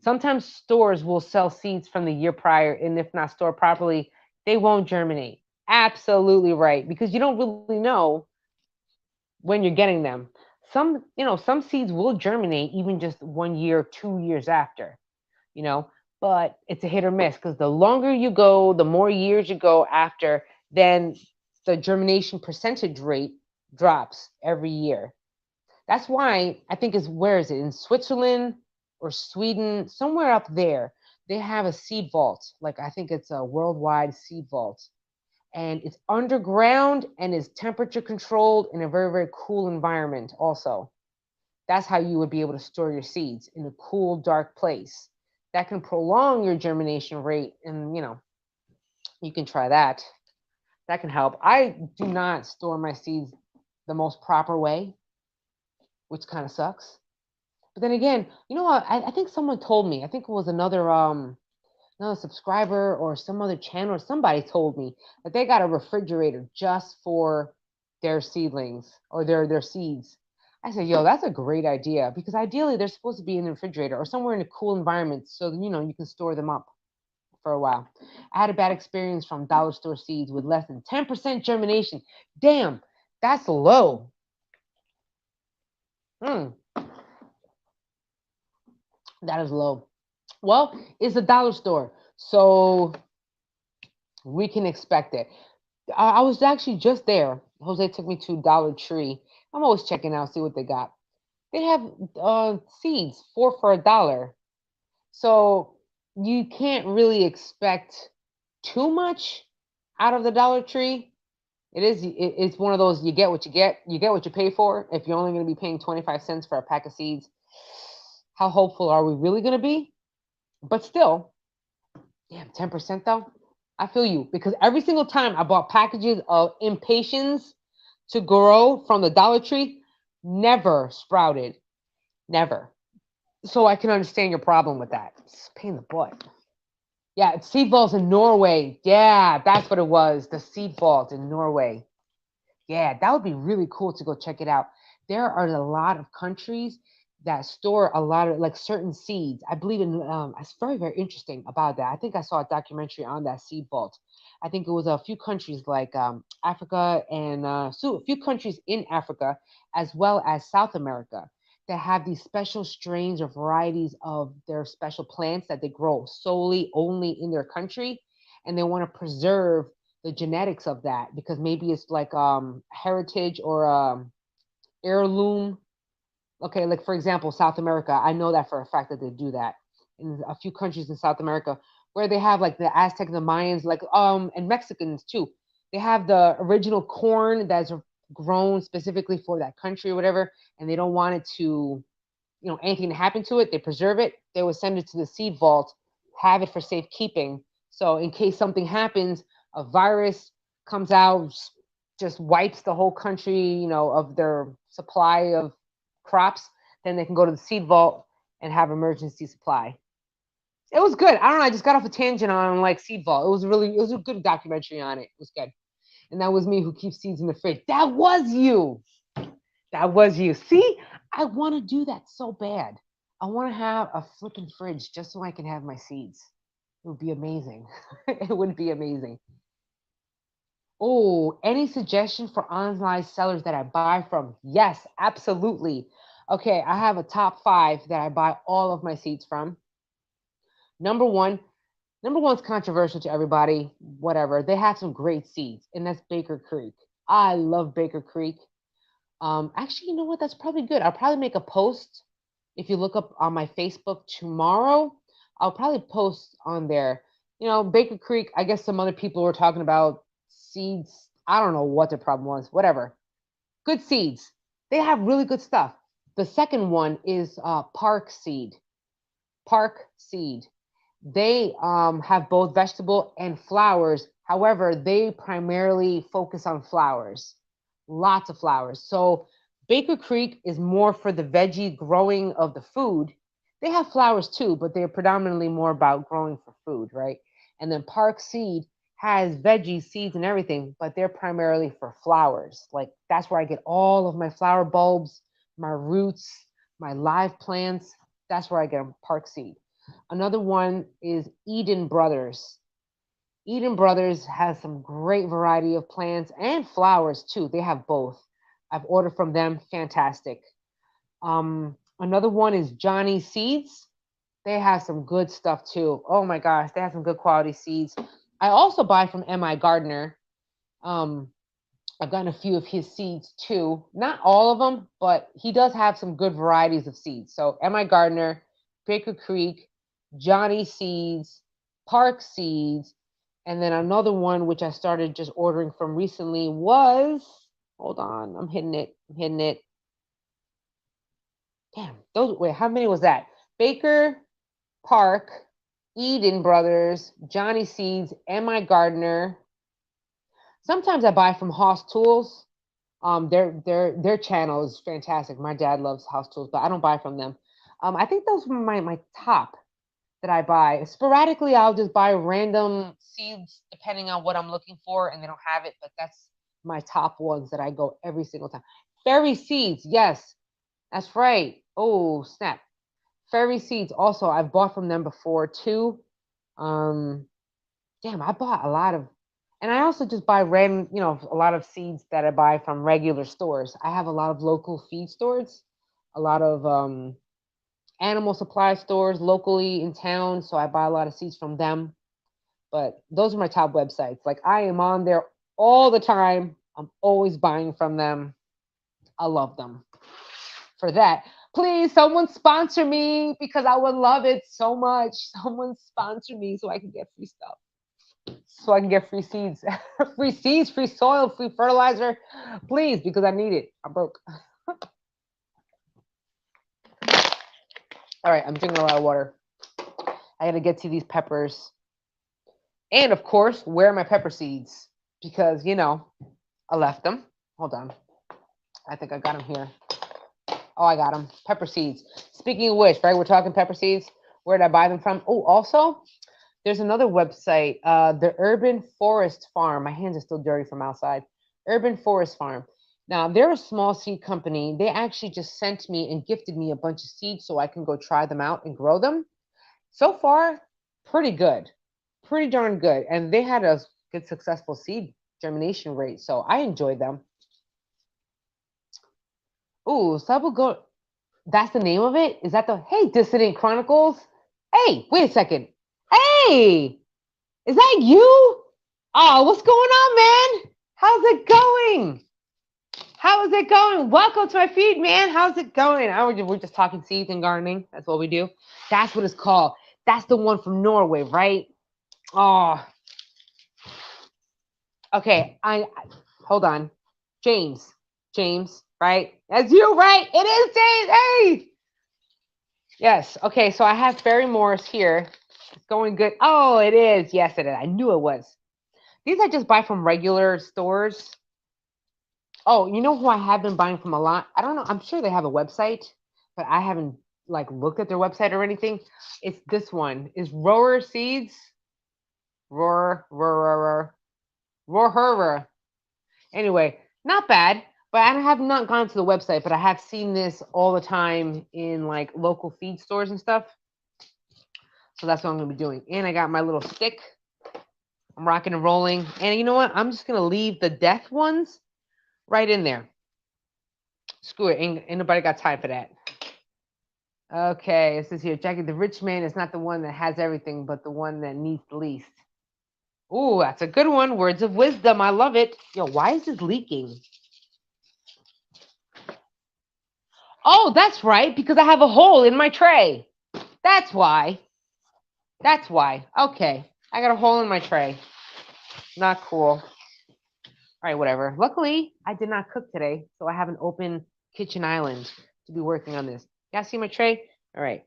Sometimes stores will sell seeds from the year prior, and if not stored properly, they won't germinate. Absolutely right, because you don't really know when you're getting them. Some seeds will germinate even just 1 year, 2 years after, but it's a hit or miss because the longer you go, the more years you go after, then the germination percentage rate drops every year. That's why I think where is it? In Switzerland or Sweden, somewhere up there, they have a seed vault. Like, I think it's a worldwide seed vault. And it's underground and is temperature controlled in a very, very cool environment also. That's how you would be able to store your seeds, in a cool, dark place. That can prolong your germination rate, and you can try that. That can help. I do not store my seeds the most proper way, which kind of sucks. But then again, I think someone told me, I think it was another subscriber or some other channel, or somebody told me that they got a refrigerator just for their seedlings or their seeds. I said, yo, that's a great idea, because ideally they're supposed to be in the refrigerator or somewhere in a cool environment, so you can store them up for a while. I had a bad experience from dollar store seeds with less than 10% germination. Damn, that's low. That is low. Well, it's a dollar store, so we can expect it. I was actually just there. Jose took me to Dollar Tree. I'm always checking out, see what they got. They have seeds, 4 for $1. So you can't really expect too much out of the Dollar Tree. It's one of those, you get what you get what you pay for. If you're only going to be paying 25 cents for a pack of seeds, how hopeful are we really going to be? But still, damn, 10% though. I feel you, because every single time I bought packages of impatiens to grow from the Dollar Tree, never sprouted. Never. So I can understand your problem with that. It's a pain in the butt. Yeah, it's seed vaults in Norway. Yeah, that's what it was. The seed vault in Norway. Yeah, that would be really cool to go check it out. There are a lot of countries that store a lot of like certain seeds. I believe in it's very, very interesting about that. I think I saw a documentary on that seed vault. I think it was a few countries like Africa and so a few countries in Africa as well as South America that have these special strains or varieties of their special plants that they grow solely only in their country, and they want to preserve the genetics of that because maybe it's like heritage or heirloom. Okay, like for example, South America, I know that for a fact that they do that in a few countries in South America where they have like the Aztecs, the Mayans, like and Mexicans too. They have the original corn that's grown specifically for that country or whatever, and they don't want it to, anything to happen to it. They preserve it. They would send it to the seed vault, have it for safekeeping. So in case something happens, a virus comes out, just wipes the whole country, of their supply of crops, then they can go to the seed vault and have emergency supply. It was good. I don't know. I just got off a tangent on like seed vault. It was a good documentary on it. It was good. And that was me who keeps seeds in the fridge. That was you. That was you. See, I want to do that so bad. I want to have a flipping fridge just so I can have my seeds. It would be amazing. It would be amazing. Oh, any suggestion for online sellers that I buy from? Yes, absolutely. Okay, I have a top five that I buy all of my seeds from. Number one, number one's controversial to everybody, whatever. They have some great seeds, and that's Baker Creek. I love Baker Creek. Actually, you know what? That's probably good. I'll probably make a post. If you look up on my Facebook tomorrow, I'll probably post on there. Baker Creek, I guess some other people were talking about seeds. I don't know what the problem was, whatever. Good seeds. They have really good stuff. The second one is Park Seed. Park Seed. They have both vegetable and flowers. However, they primarily focus on flowers, lots of flowers. So Baker Creek is more for the veggie growing of the food. They have flowers too, but they're predominantly more about growing for food, right? And then Park Seed has veggie seeds and everything, but they're primarily for flowers. Like that's where I get all of my flower bulbs, my roots, my live plants. That's where I get them, Park Seed. Another one is Eden Brothers. Eden Brothers has some great variety of plants and flowers too. They have both. I've ordered from them. Fantastic. Another one is Johnny Seeds. They have some good stuff too. Oh my gosh, they have some good quality seeds. I also buy from M.I. Gardner. Um, I've gotten a few of his seeds too. Not all of them, but he does have some good varieties of seeds. So M.I. Gardner, Baker Creek, Johnny Seeds, Park Seeds, and then another one which I started just ordering from recently was, hold on, I'm hitting it. Damn, wait, how many was that? Baker, Park, Eden Brothers, Johnny Seeds, M.I. Gardner. Sometimes I buy from Hoss Tools. Their channel is fantastic. My dad loves Hoss Tools, but I don't buy from them. I think those were my top that I buy. Sporadically, I'll just buy random seeds depending on what I'm looking for, and they don't have it, but that's my top ones that I go every single time. Fairy Seeds, yes, that's right. Oh, snap. Fairy Seeds, also, I've bought from them before too. Damn, I bought a lot of, and I also just buy random, a lot of seeds that I buy from regular stores. I have a lot of local feed stores, a lot of animal supply stores locally in town, so I buy a lot of seeds from them. But those are my top websites. Like I am on there all the time. I'm always buying from them. I love them for that. Please, someone sponsor me because I would love it so much. Someone sponsor me so I can get free stuff. So I can get free seeds, free seeds, free soil, free fertilizer. Please, because I need it. I'm broke. All right, I'm drinking a lot of water. I got to get to these peppers. And of course, where are my pepper seeds? Because, I left them. Hold on. I think I got them here. Oh, I got them. Pepper seeds. Speaking of which, right, we're talking pepper seeds. Where did I buy them from? Oh, also, there's another website, the Urban Forest Farm. My hands are still dirty from outside. Urban Forest Farm. Now, they're a small seed company. They actually just sent me and gifted me a bunch of seeds so I can go try them out and grow them. So far, pretty good, pretty darn good. And they had a good successful seed germination rate, so I enjoyed them. Ooh, Go. That's the name of it? Is that the Hey Dissident Chronicles? Hey, wait a second. Hey, is that you? Oh, what's going on, man? How's it going? How is it going? Welcome to my feed, man. How's it going? We're just talking seeds and gardening. That's what we do. That's what it's called. That's the one from Norway, right? Oh, okay. I hold on. James. James, right? That's you, right? It is James. Hey. Yes. Okay. So I have Fairy Morris here. It's going good. Oh, it is. Yes, it is. I knew it was. These I just buy from regular stores. Oh, you know who I have been buying from a lot? I don't know. I'm sure they have a website, but I haven't like looked at their website or anything. It's this one. Is Rower Seeds. Rower. Anyway, not bad. But I have not gone to the website, but I have seen this all the time in like local feed stores and stuff. So that's what I'm going to be doing. And I got my little stick. I'm rocking and rolling. And you know what? I'm just going to leave the death ones right in there. Screw it. Ain't nobody got time for that. Okay, it says here, Jackie, the rich man is not the one that has everything, but the one that needs the least. Ooh, that's a good one. Words of wisdom. I love it. Yo, why is this leaking? Oh, that's right, because I have a hole in my tray. That's why. That's why. Okay, I got a hole in my tray. Not cool. All right, whatever. Luckily, I did not cook today, so I have an open kitchen island to be working on this. Y'all see my tray? All right.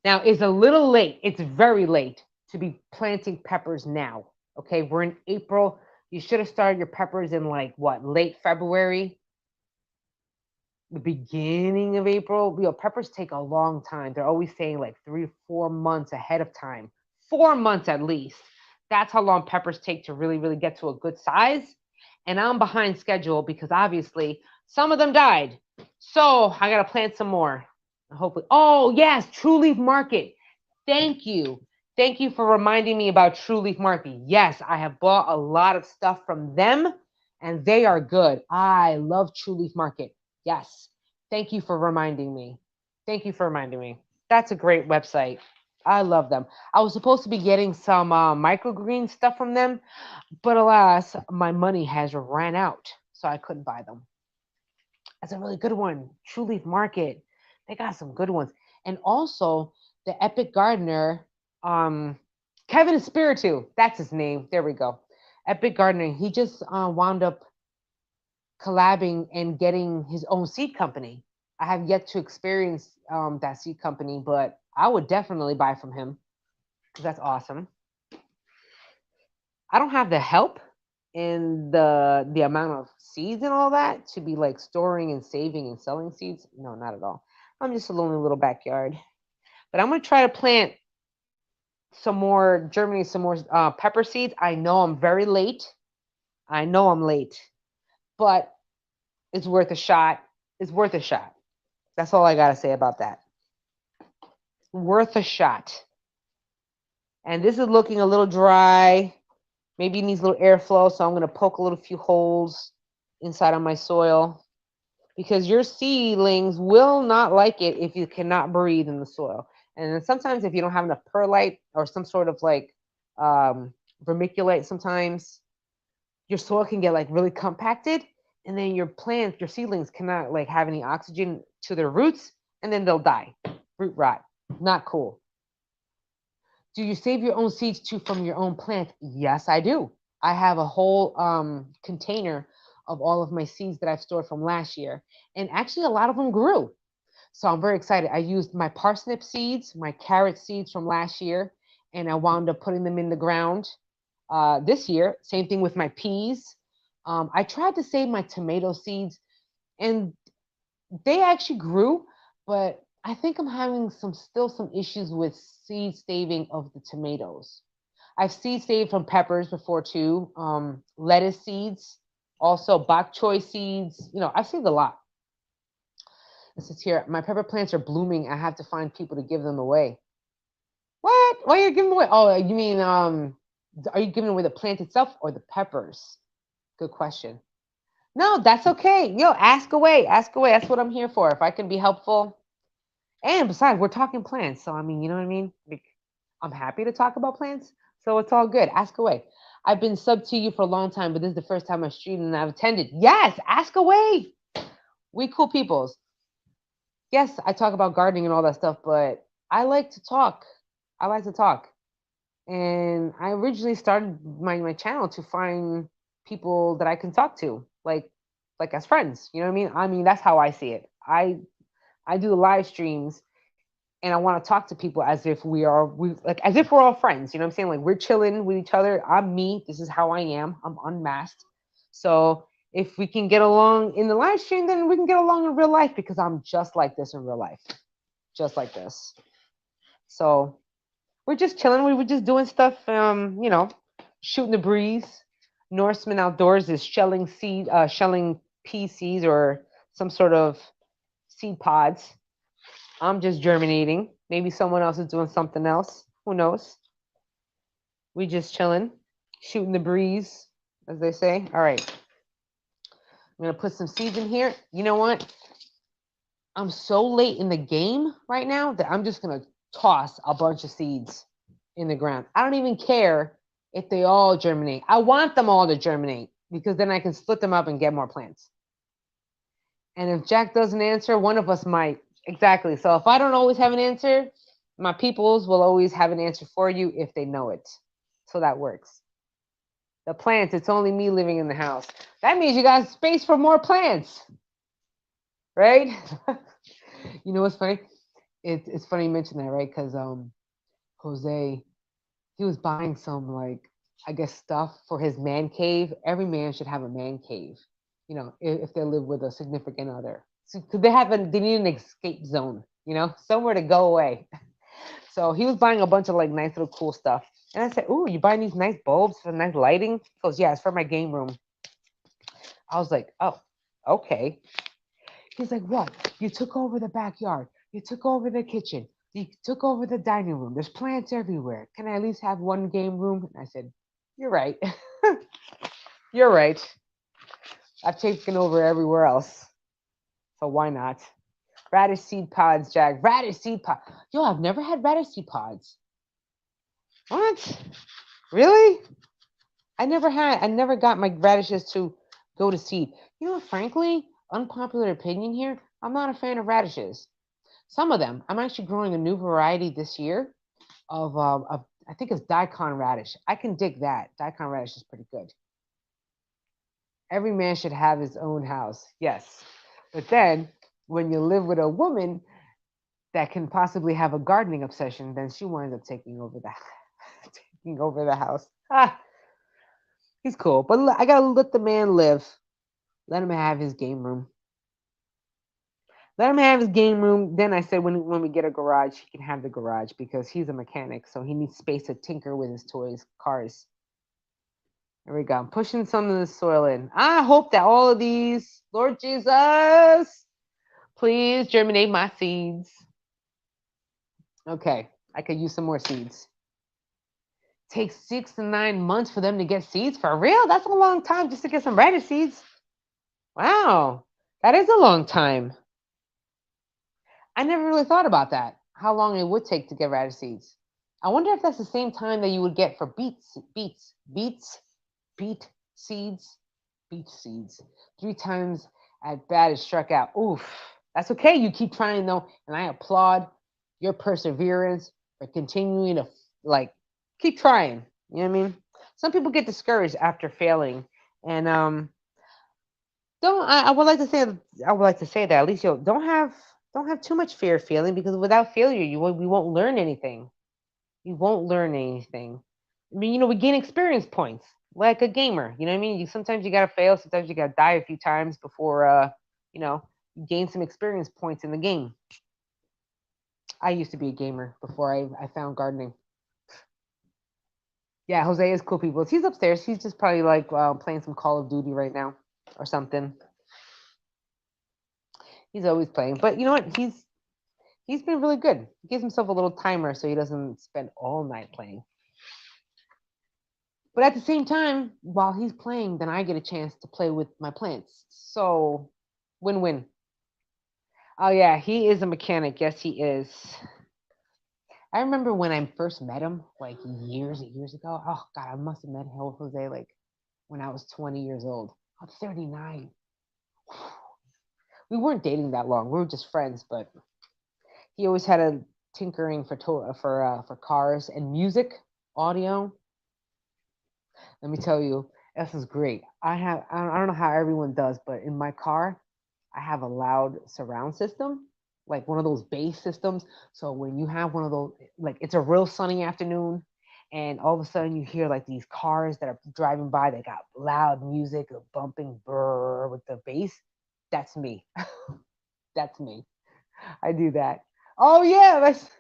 Now, it's a little late. It's very late to be planting peppers now. Okay, we're in April. You should have started your peppers in like what, late February, the beginning of April. You know, peppers take a long time. They're always saying like 3 to 4 months ahead of time, 4 months at least. That's how long peppers take to really, really get to a good size. And I'm behind schedule because obviously some of them died. So I got to plant some more. Hopefully. Oh, yes, True Leaf Market. Thank you. Thank you for reminding me about True Leaf Market. Yes, I have bought a lot of stuff from them and they are good. I love True Leaf Market. Yes. Thank you for reminding me. Thank you for reminding me. That's a great website. I love them. I was supposed to be getting some microgreen stuff from them, but alas, my money has ran out, so I couldn't buy them. That's a really good one. True Leaf Market. They got some good ones. And also the Epic Gardener, Kevin Espiritu. That's his name. There we go. Epic Gardener. He just wound up collabing and getting his own seed company. I have yet to experience that seed company, but I would definitely buy from him because that's awesome. I don't have the help in the amount of seeds and all that to be like storing and saving and selling seeds. No, not at all. I'm just a lonely little backyard. But I'm going to try to plant some more Germany, some more pepper seeds. I know I'm very late. I know I'm late, but it's worth a shot. It's worth a shot. That's all I got to say about that. Worth a shot. And this is looking a little dry. Maybe it needs a little airflow, so I'm going to poke a little few holes inside of my soil because your seedlings will not like it if you cannot breathe in the soil. And then sometimes if you don't have enough perlite or some sort of like vermiculite, sometimes your soil can get like really compacted and then your plants, your seedlings cannot like have any oxygen to their roots and then they'll die. Root rot. Not cool. Do you save your own seeds too from your own plant? Yes, I do. I have a whole container of all of my seeds that I've stored from last year. And actually, a lot of them grew. So I'm very excited. I used my parsnip seeds, my carrot seeds from last year, and I wound up putting them in the ground this year. Same thing with my peas. I tried to save my tomato seeds, and they actually grew, but I think I'm having still some issues with seed saving of the tomatoes. I've seed saved from peppers before too. Lettuce seeds Also, bok choy seeds. I've saved a lot. This is here. My pepper plants are blooming. I have to find people to give them away. What? Why are you giving away? Oh, you mean are you giving away the plant itself or the peppers? Good question. No, that's okay. Ask away. Ask away. That's what I'm here for. If I can be helpful. And besides, we're talking plants. So, I mean, you know what I mean? Like, I'm happy to talk about plants. So it's all good. Ask away. I've been sub to you for a long time, but this is the first time I've streamed and I've attended. Yes, ask away. We cool peoples. Yes, I talk about gardening and all that stuff, but I like to talk. I like to talk. And I originally started my channel to find people that I can talk to, like as friends. You know what I mean? I mean, that's how I see it. I do the live streams and I want to talk to people as if as if we're all friends. You know what I'm saying? Like we're chilling with each other. I'm me. This is how I am. I'm unmasked. So if we can get along in the live stream, then we can get along in real life because I'm just like this in real life. Just like this. So we're just chilling. We were just doing stuff, shooting the breeze. Norseman Outdoors is shelling pea seeds or some sort of seed pods. I'm just germinating. Maybe someone else is doing something else. Who knows? We just chilling, shooting the breeze, as they say. All right. I'm going to put some seeds in here. You know what? I'm so late in the game right now that I'm just going to toss a bunch of seeds in the ground. I don't even care if they all germinate. I want them all to germinate because then I can split them up and get more plants. And if Jack doesn't answer, one of us might. Exactly. So if I don't always have an answer, my peoples will always have an answer for you if they know it. So that works. The plants, it's only me living in the house. That means you got space for more plants. Right? You know what's funny? It's funny you mention that, right? Because Jose, he was buying some I guess stuff for his man cave. Every man should have a man cave, if they live with a significant other. So they need an escape zone, somewhere to go away. So he was buying a bunch of nice little cool stuff. And I said, "Ooh, you buying these nice bulbs for nice lighting?" He goes, "Yeah, it's for my game room." I was like, "Oh, okay." He's like, "What? You took over the backyard. You took over the kitchen. You took over the dining room. There's plants everywhere. Can I at least have one game room?" And I said, "You're right. You're right. I've taken over everywhere else. So why not?" Radish seed pods, Jack. Radish seed pod. Yo, I've never had radish seed pods. What? Really? I never got my radishes to go to seed. Frankly, unpopular opinion here, I'm not a fan of radishes. Some of them. I'm actually growing a new variety this year of I think it's daikon radish. I can dig that. Daikon radish is pretty good. Every man should have his own house. Yes. But then when you live with a woman that can possibly have a gardening obsession, then she winds up taking over the house. He's cool, but I gotta let the man live. Let him have his game room. Let him have his game room. Then I said, when we get a garage, he can have the garage because he's a mechanic, so he needs space to tinker with his toys, cars. There we go. I'm pushing some of the soil in. I hope that all of these, Lord Jesus, please germinate my seeds. Okay, I could use some more seeds. Takes 6 to 9 months for them to get seeds. For real? That's a long time just to get some radish seeds. Wow, that is a long time. I never really thought about that, how long it would take to get radish seeds. I wonder if that's the same time that you would get for beet seeds. 3 times at bat is struck out. Oof, that's okay. You keep trying though, and I applaud your perseverance for continuing to keep trying. You know what I mean? Some people get discouraged after failing, and I would like to say that at least you don't have too much fear of failing, because without failure we won't learn anything. You won't learn anything. I mean, we gain experience points like a gamer. You know what I mean? Sometimes you gotta fail. Sometimes you gotta die a few times before you gain some experience points in the game. I used to be a gamer before I found gardening. Yeah, Jose is cool people. He's upstairs. He's just probably playing some Call of Duty right now. or something. He's always playing. But you know what? He's been really good. He gives himself a little timer so he doesn't spend all night playing. But at the same time, while he's playing, then I get a chance to play with my plants. So win-win. Oh yeah, he is a mechanic. Yes, he is. I remember when I first met him, like years and years ago. Oh God, I must have met Jose like when I was 20 years old. I'm 39. We weren't dating that long. We were just friends, but he always had a tinkering for cars and music, audio. Let me tell you, this is great. I don't know how everyone does, but in my car, I have a loud surround system, like one of those bass systems. So when you have one of those, like it's a real sunny afternoon, and all of a sudden you hear like these cars that are driving by that got loud music, a bumping brrr with the bass. That's me. That's me. I do that. Oh yeah, that's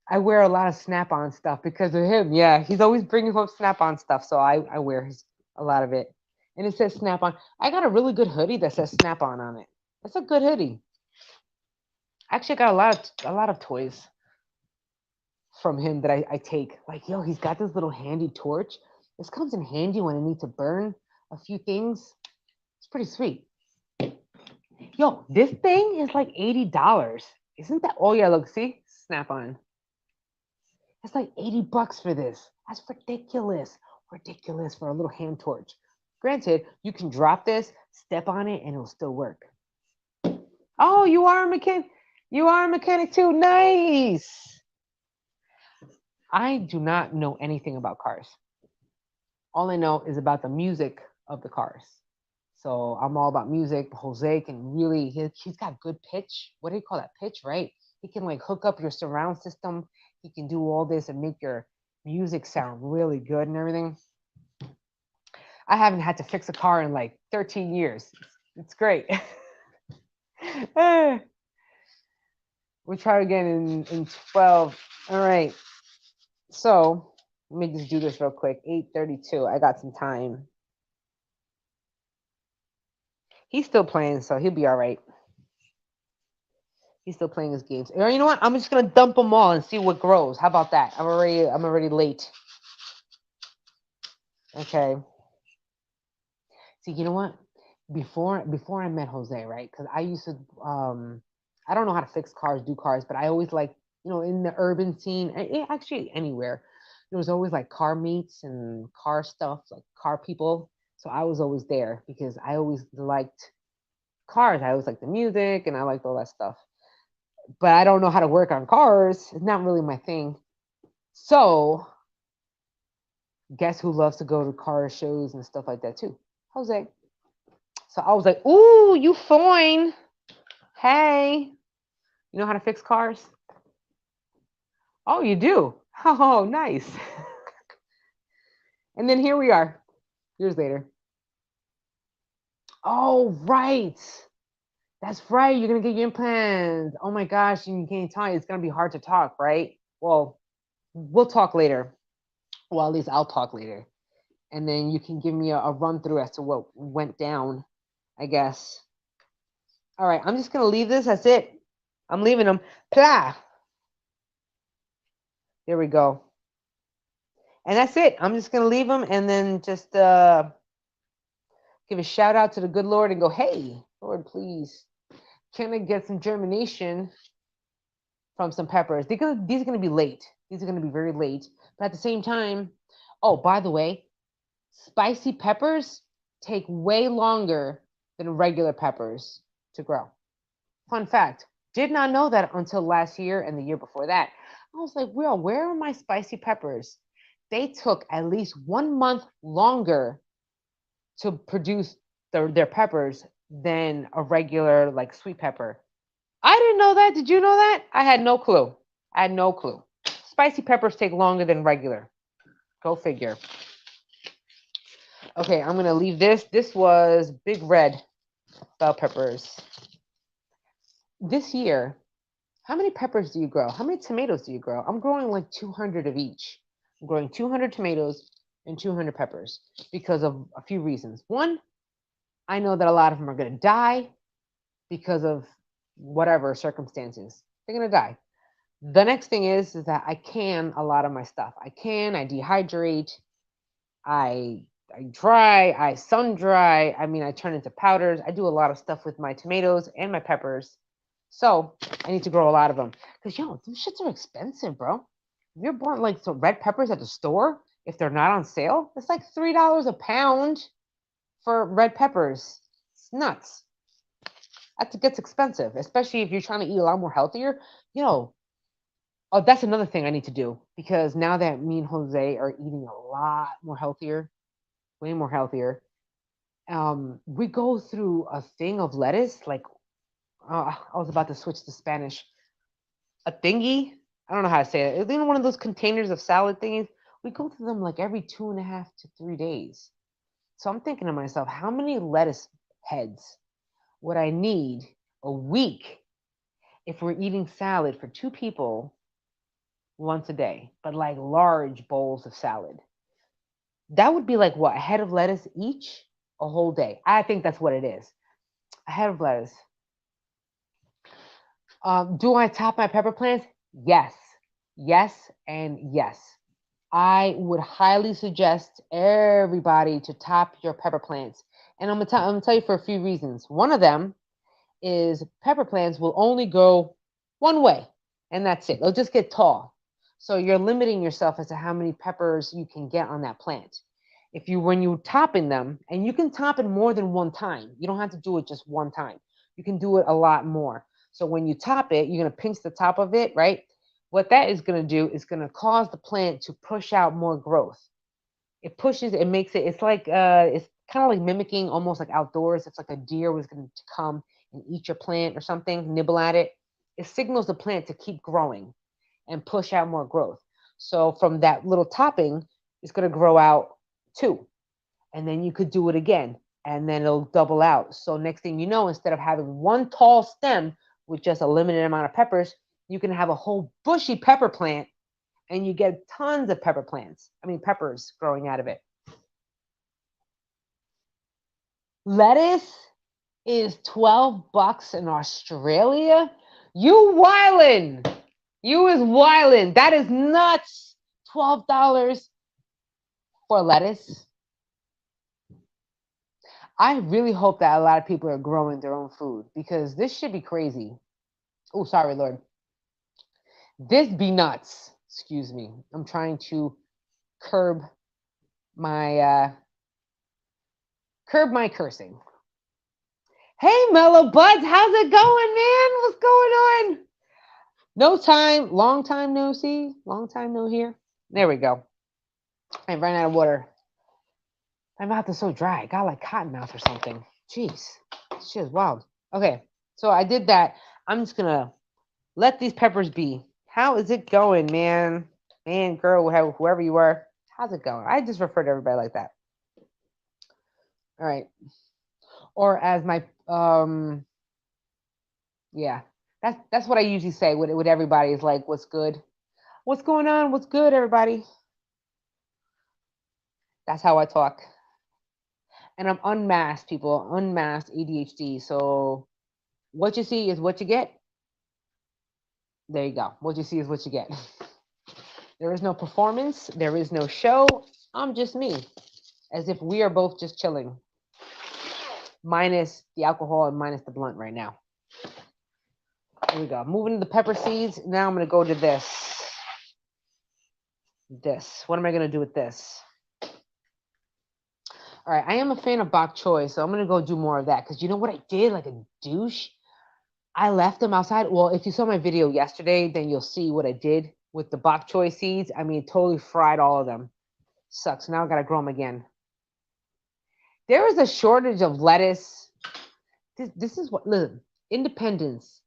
I wear a lot of Snap-on stuff because of him. Yeah, he's always bringing home Snap-on stuff, so I wear a lot of it. And it says Snap-on. I got a really good hoodie that says Snap-on on it. That's a good hoodie. Actually, I got a lot of toys from him that I take. Like, yo, he's got this little handy torch. This comes in handy when I need to burn a few things. It's pretty sweet. Yo, this thing is like $80. Isn't that? Oh yeah, look, see, Snap-on. It's like $80 for this. That's ridiculous. Ridiculous for a little hand torch. Granted, you can drop this, step on it, and it'll still work. Oh, you are a mechanic. You are a mechanic too. Nice. I do not know anything about cars. All I know is about the music of the cars. So I'm all about music. Jose can really, he's got good pitch. What do you call that? Pitch, right? He can like hook up your surround system. He can do all this and make your music sound really good and everything. I haven't had to fix a car in like 13 years. It's great. We'll try again in 12. All right. So let me just do this real quick. 8:32. I got some time. He's still playing, so he'll be all right. He's still playing his games. Or you know what? I'm just gonna dump them all and see what grows. How about that? I'm already late. Okay. See, you know what? Before I met Jose, right? Because I used to I don't know how to fix cars, do cars, but I always like, in the urban scene, actually anywhere, there was always like car meets and car stuff, like car people. So I was always there because I always liked cars. I always liked the music and I liked all that stuff. But I don't know how to work on cars. It's not really my thing. So guess who loves to go to car shows and stuff like that too? Jose. So I was like, ooh, you fine. Hey, you know how to fix cars? Oh, you do? Oh, nice. And then here we are, years later. Oh, right. That's right. You're going to get your implants. Oh my gosh, you can't talk. It's going to be hard to talk, right? Well, we'll talk later. Well, at least I'll talk later. And then you can give me a run through as to what went down, I guess. All right, I'm just going to leave this. That's it. I'm leaving them. Plah. There we go. And that's it. I'm just going to leave them and then just give a shout out to the good Lord and go, hey, Lord, please, can I get some germination from some peppers? These are going to be late. These are going to be very late. But at the same time, oh, by the way, spicy peppers take way longer than regular peppers to grow. Fun fact. Did not know that until last year and the year before that. I was like, well, where are my spicy peppers? They took at least 1 month longer to produce their peppers than a regular like sweet pepper. I didn't know that. Did you know that? I had no clue. I had no clue. Spicy peppers take longer than regular. Go figure. Okay, I'm going to leave this. This was big red bell peppers. This year, how many peppers do you grow? How many tomatoes do you grow? I'm growing like 200 of each. I'm growing 200 tomatoes, and 200 peppers because of a few reasons. One, I know that a lot of them are going to die because of whatever circumstances. They're going to die. The next thing is that I can a lot of my stuff. I dehydrate, I dry, I sun dry. I mean, I turn into powders. I do a lot of stuff with my tomatoes and my peppers. So I need to grow a lot of them. Because, those shits are expensive, bro. If you're buying like some red peppers at the store, if they're not on sale, it's like $3 a pound for red peppers. It's nuts. That gets expensive, especially if you're trying to eat a lot more healthier. Oh, that's another thing I need to do, because now that me and Jose are eating a lot more healthier, way more healthier, we go through a thing of lettuce. Like, I was about to switch to Spanish. A thingy. I don't know how to say it. It's one of those containers of salad thingies. We go through them like every 2.5 to 3 days. So I'm thinking to myself, how many lettuce heads would I need a week if we're eating salad for 2 people once a day, but like large bowls of salad? That would be like what, a head of lettuce each a whole day. I think that's what it is. A head of lettuce. Do I top my pepper plants? Yes. Yes and yes. I would highly suggest everybody to top your pepper plants. And I'm gonna tell you for a few reasons. One of them is pepper plants will only grow one way, and that's it. They'll just get tall. So you're limiting yourself as to how many peppers you can get on that plant. When you topping them, and you can top it more than one time. You don't have to do it just one time. You can do it a lot more. So when you top it, you're gonna pinch the top of it, right? What that is gonna do is gonna cause the plant to push out more growth. It makes it, it's kind of like mimicking almost like outdoors. It's like a deer was going to come and eat your plant or something, nibble at it. It signals the plant to keep growing and push out more growth. So from that little topping, it's going to grow out 2. And then you could do it again, and then it'll double out. So next thing you know, instead of having one tall stem with just a limited amount of peppers, you can have a whole bushy pepper plant, and you get tons of peppers growing out of it. Lettuce is $12 in Australia. You wildin'. You is wildin'. That is nuts. $12 for lettuce. I really hope that a lot of people are growing their own food, because this should be crazy. Oh, sorry, Lord. This be nuts. Excuse me. I'm trying to curb my cursing. Hey, Mellow Buds, how's it going, man? What's going on? Long time no see, long time no hear. There we go. I ran out of water. My mouth is so dry. I got like cotton mouth or something. Jeez, shit is wild. Okay, so I did that. I'm just gonna let these peppers be. How is it going, man? Man, girl, whoever you are, how's it going? I just refer to everybody like that. All right. Or as my yeah, that's what I usually say with everybody, is like, what's good? What's going on? What's good, everybody? That's how I talk. And I'm unmasked, people, unmasked ADHD. So what you see is what you get. There you go. What you see is what you get. There is no performance. There is no show. I'm just me, as if we are both just chilling, minus the alcohol and minus the blunt right now. There we go. Moving to the pepper seeds. Now I'm going to go to this. What am I going to do with this? All right, I am a fan of bok choy, so I'm going to go do more of that, because you know what I did, like a douche? I left them outside. Well, if you saw my video yesterday, then you'll see what I did with the bok choy seeds. I mean, totally fried all of them. Sucks. Now I got to grow them again. There is a shortage of lettuce. This is what, listen, independence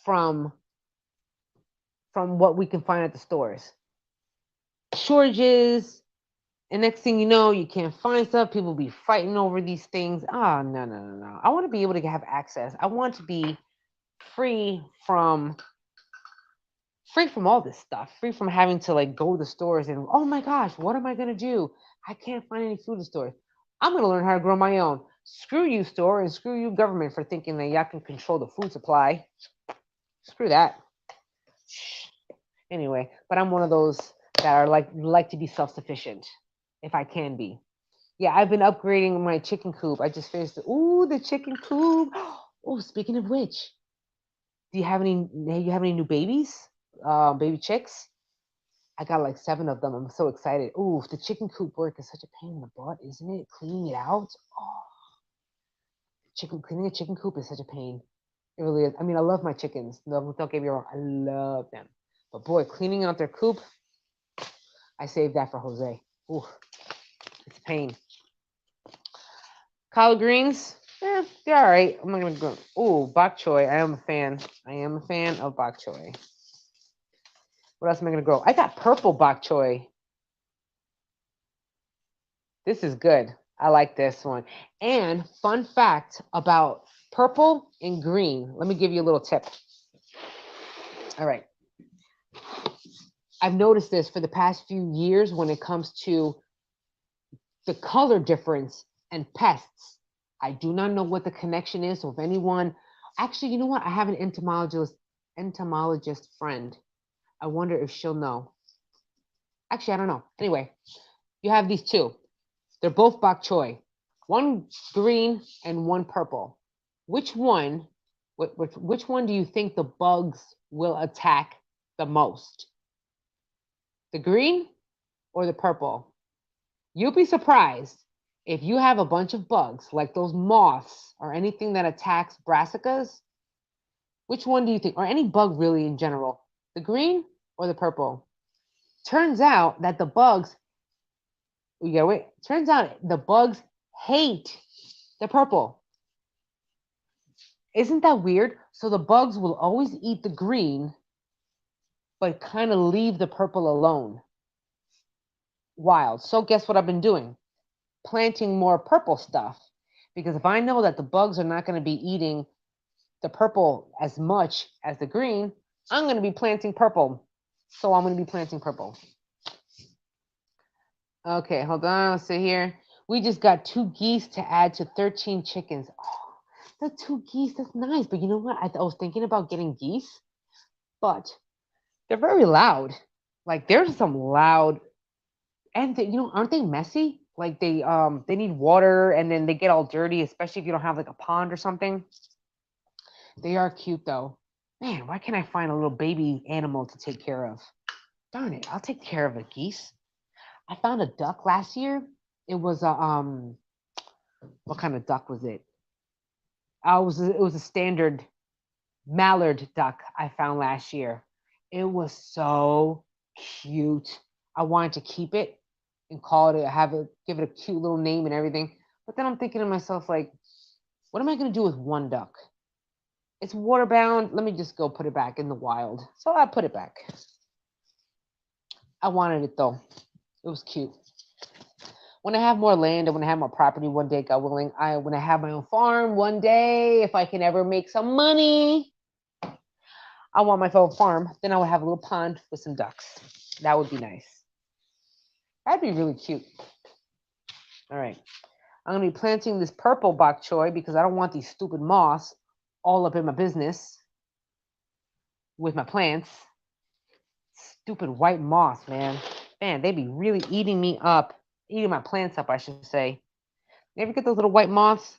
from what we can find at the stores. Shortages. And next thing you know, you can't find stuff. People be fighting over these things. Oh, no. I want to be able to have access. I want to be free from free from all this stuff, free from having to like go to the stores and oh my gosh, what am I gonna do? I can't find any food in the stores. I'm gonna learn how to grow my own. Screw you, store, and screw you, government, for thinking that y'all can control the food supply. Screw that. Anyway, but I'm one of those that are like to be self-sufficient if I can be. Yeah, I've been upgrading my chicken coop. I just finished the chicken coop. Oh, speaking of which, do you have any new babies? Baby chicks? I got like 7 of them. I'm so excited. Ooh, the chicken coop work is such a pain in the butt, isn't it? Cleaning it out. Oh, cleaning a chicken coop is such a pain. It really is. I mean, I love my chickens. No, don't get me wrong. I love them. But boy, cleaning out their coop, I saved that for Jose. Ooh, it's a pain. Collard greens, they're all right. I'm not gonna go. Ooh, bok choy. I am a fan. I am a fan of bok choy. What else am I gonna grow? I got purple bok choy. This is good. I like this one. And fun fact about purple and green. Let me give you a little tip. All right. I've noticed this for the past few years when it comes to the color difference and pests. I do not know what the connection is. So if anyone, actually, you know what? I have an entomologist friend. I wonder if she'll know. Actually, I don't know. Anyway, you have these two. They're both bok choy. One green and one purple. Which one do you think the bugs will attack the most? The green or the purple? You'll be surprised if you have a bunch of bugs like those moths or anything that attacks brassicas. Which one do you think, or any bug really in general, the green or the purple? Turns out that the bugs, turns out the bugs hate the purple. Isn't that weird? So the bugs will always eat the green, but kind of leave the purple alone. Wild. So guess what I've been doing? Planting more purple stuff. Because if I know that the bugs are not going to be eating the purple as much as the green, I'm going to be planting purple. So I'm going to be planting purple. Okay, hold on. Let's see here. We just got 2 geese to add to 13 chickens. Oh, the 2 geese, that's nice. But you know what? I was thinking about getting geese, but they're very loud. Like there's some loud, and aren't they messy? Like they need water, and then they get all dirty, especially if you don't have like a pond or something. They are cute though. Man, why can't I find a little baby animal to take care of? Darn it, I'll take care of a geese. I found a duck last year. It was a what kind of duck was it? It was a standard mallard duck I found last year. It was so cute. I wanted to keep it and call it, give it a cute little name and everything. But then I'm thinking to myself, like, what am I going to do with one duck? It's waterbound. Let me just go put it back in the wild. So I put it back. I wanted it though. It was cute. When I have more land and when I have more property one day, God willing, when I have my own farm one day, if I can ever make some money, I want my own farm. Then I would have a little pond with some ducks. That would be nice. That'd be really cute. All right. I'm going to be planting this purple bok choy because I don't want these stupid moths all up in my business with my plants. Stupid white moths, man. Man, they be really eating my plants up, I should say. You ever get those little white moths?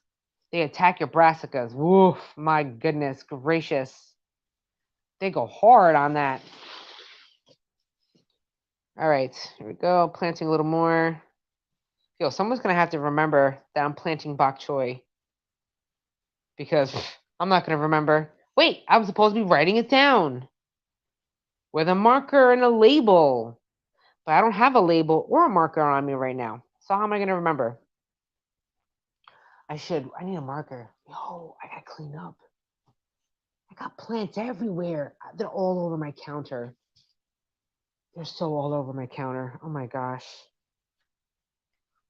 They attack your brassicas. Woof, my goodness gracious. They go hard on that. All right, here we go. Planting a little more. Yo, someone's going to have to remember that I'm planting bok choy because I'm not going to remember. Wait, I was supposed to be writing it down with a marker and a label, but I don't have a label or a marker on me right now. So how am I going to remember? I need a marker. Yo, I got to clean up. I got plants everywhere. They're all over my counter. They're so all over my counter. Oh my gosh.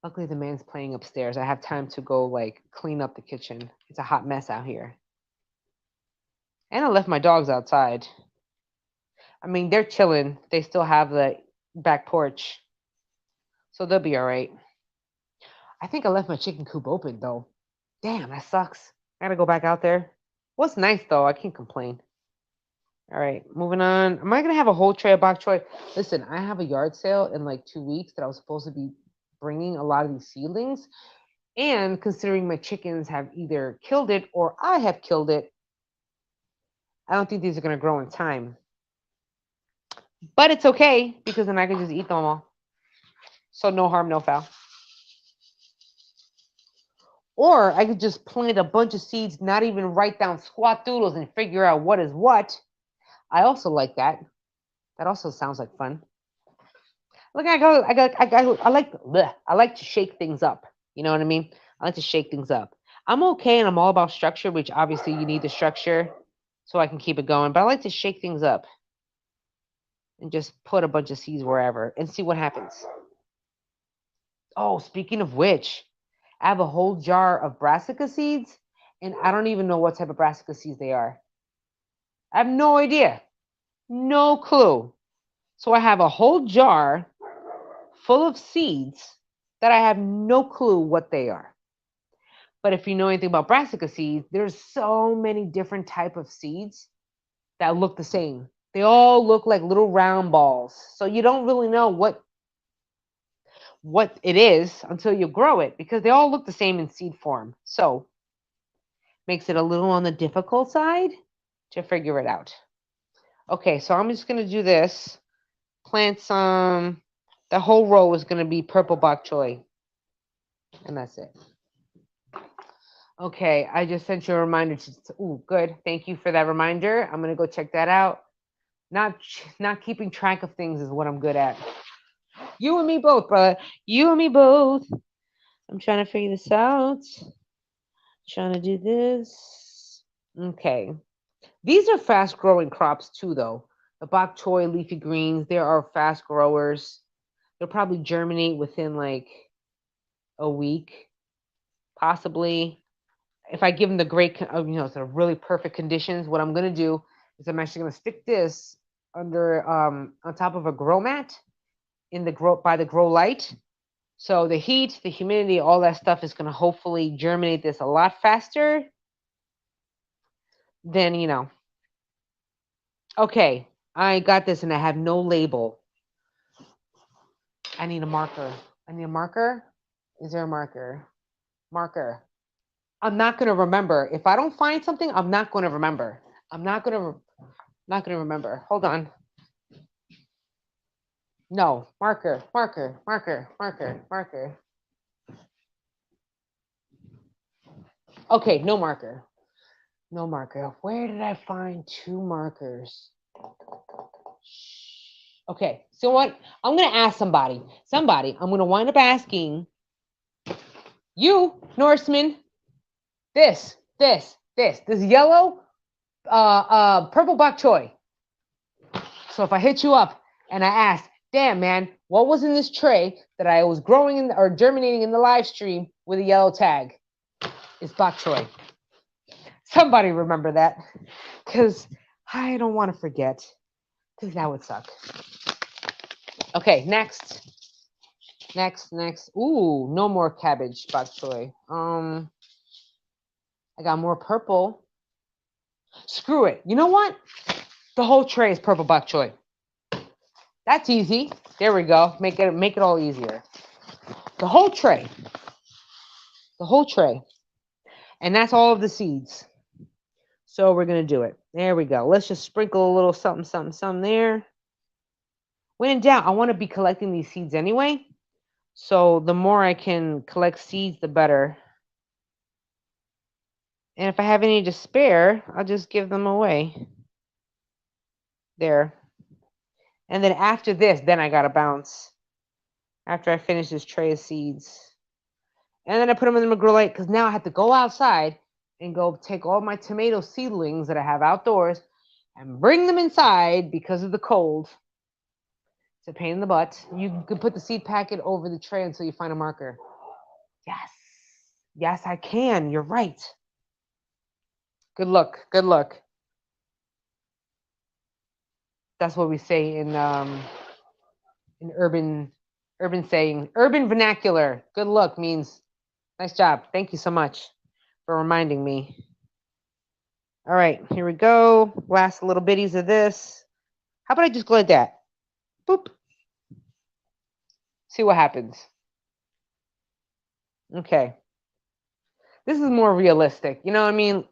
Luckily, the man's playing upstairs. I have time to go like clean up the kitchen. It's a hot mess out here. And I left my dogs outside. I mean, they're chilling. They still have the back porch, so they'll be all right. I think I left my chicken coop open though. Damn, that sucks. I gotta go back out there. What's nice though, I can't complain. All right, moving on. Am I gonna have a whole tray of bok choy? Listen, I have a yard sale in like 2 weeks that I was supposed to be bringing a lot of these seedlings. And considering my chickens have either killed it or I have killed it, I don't think these are gonna grow in time. But it's okay because then I can just eat them all. So no harm, no foul. Or I could just plant a bunch of seeds, not even write down squat doodles and figure out what is what. I also like that. That also sounds like fun. Look, I like to shake things up. You know what I mean? I like to shake things up. I'm okay and I'm all about structure, which obviously you need the structure so I can keep it going. But I like to shake things up and just put a bunch of seeds wherever and see what happens. Oh, speaking of which, I have a whole jar of brassica seeds, and I don't even know what type of brassica seeds they are. I have no idea. No clue. So I have a whole jar full of seeds that I have no clue what they are. But if you know anything about brassica seeds, there's so many different type of seeds that look the same. They all look like little round balls. So you don't really know what it is until you grow it because they all look the same in seed form. So makes it a little on the difficult side to figure it out. Okay, so I'm just going to do this. Plant some. The whole row is going to be purple bok choy. And that's it. Okay, I just sent you a reminder. Ooh, good. Thank you for that reminder. I'm going to go check that out. Not keeping track of things is what I'm good at. You and me both, brother. You and me both. I'm trying to figure this out. Trying to do this. Okay. These are fast growing crops too, though. The bok choy, leafy greens, they are fast growers. They'll probably germinate within like a week, possibly. If I give them the great, the really perfect conditions, what I'm gonna do is I'm actually gonna stick this under on top of a grow mat in the grow by the grow light. So the heat, the humidity, all that stuff is gonna hopefully germinate this a lot faster than Okay, I got this and I have no label. I need a marker. I need a marker. Is there a marker? Marker. I'm not gonna remember. If I don't find something, I'm not gonna remember. I'm not gonna remember. Hold on. No, marker, marker, marker, marker, marker. Okay, no marker. No marker. Where did I find 2 markers? Okay, so what? I'm gonna ask somebody. I'm gonna wind up asking you, Norseman. This yellow, purple bok choy. So if I hit you up and I ask, damn man, what was in this tray that I was growing in or germinating in the live stream with a yellow tag? It's bok choy. Somebody remember that, because I don't want to forget, because that would suck. Okay, next. Ooh, no more cabbage bok choy. I got more purple. Screw it. You know what? The whole tray is purple bok choy. That's easy. There we go. Make it all easier. The whole tray. And that's all of the seeds. So we're going to do it. There we go. Let's just sprinkle a little something, something, something there. When in doubt, I want to be collecting these seeds anyway. So the more I can collect seeds, the better. And if I have any to spare, I'll just give them away. There. And then after this, then I got to bounce. After I finish this tray of seeds. And then I put them in the grow light because now I have to go outside and go take all my tomato seedlings that I have outdoors and bring them inside because of the cold. It's a pain in the butt. You can put the seed packet over the tray until you find a marker. Yes. Yes, I can. You're right. Good luck. That's what we say in urban saying, urban vernacular. Good luck means nice job. Thank you so much for reminding me. All right, here we go. Last little bitties of this. How about I just go like that? Boop. See what happens. Okay. This is more realistic. You know what I mean?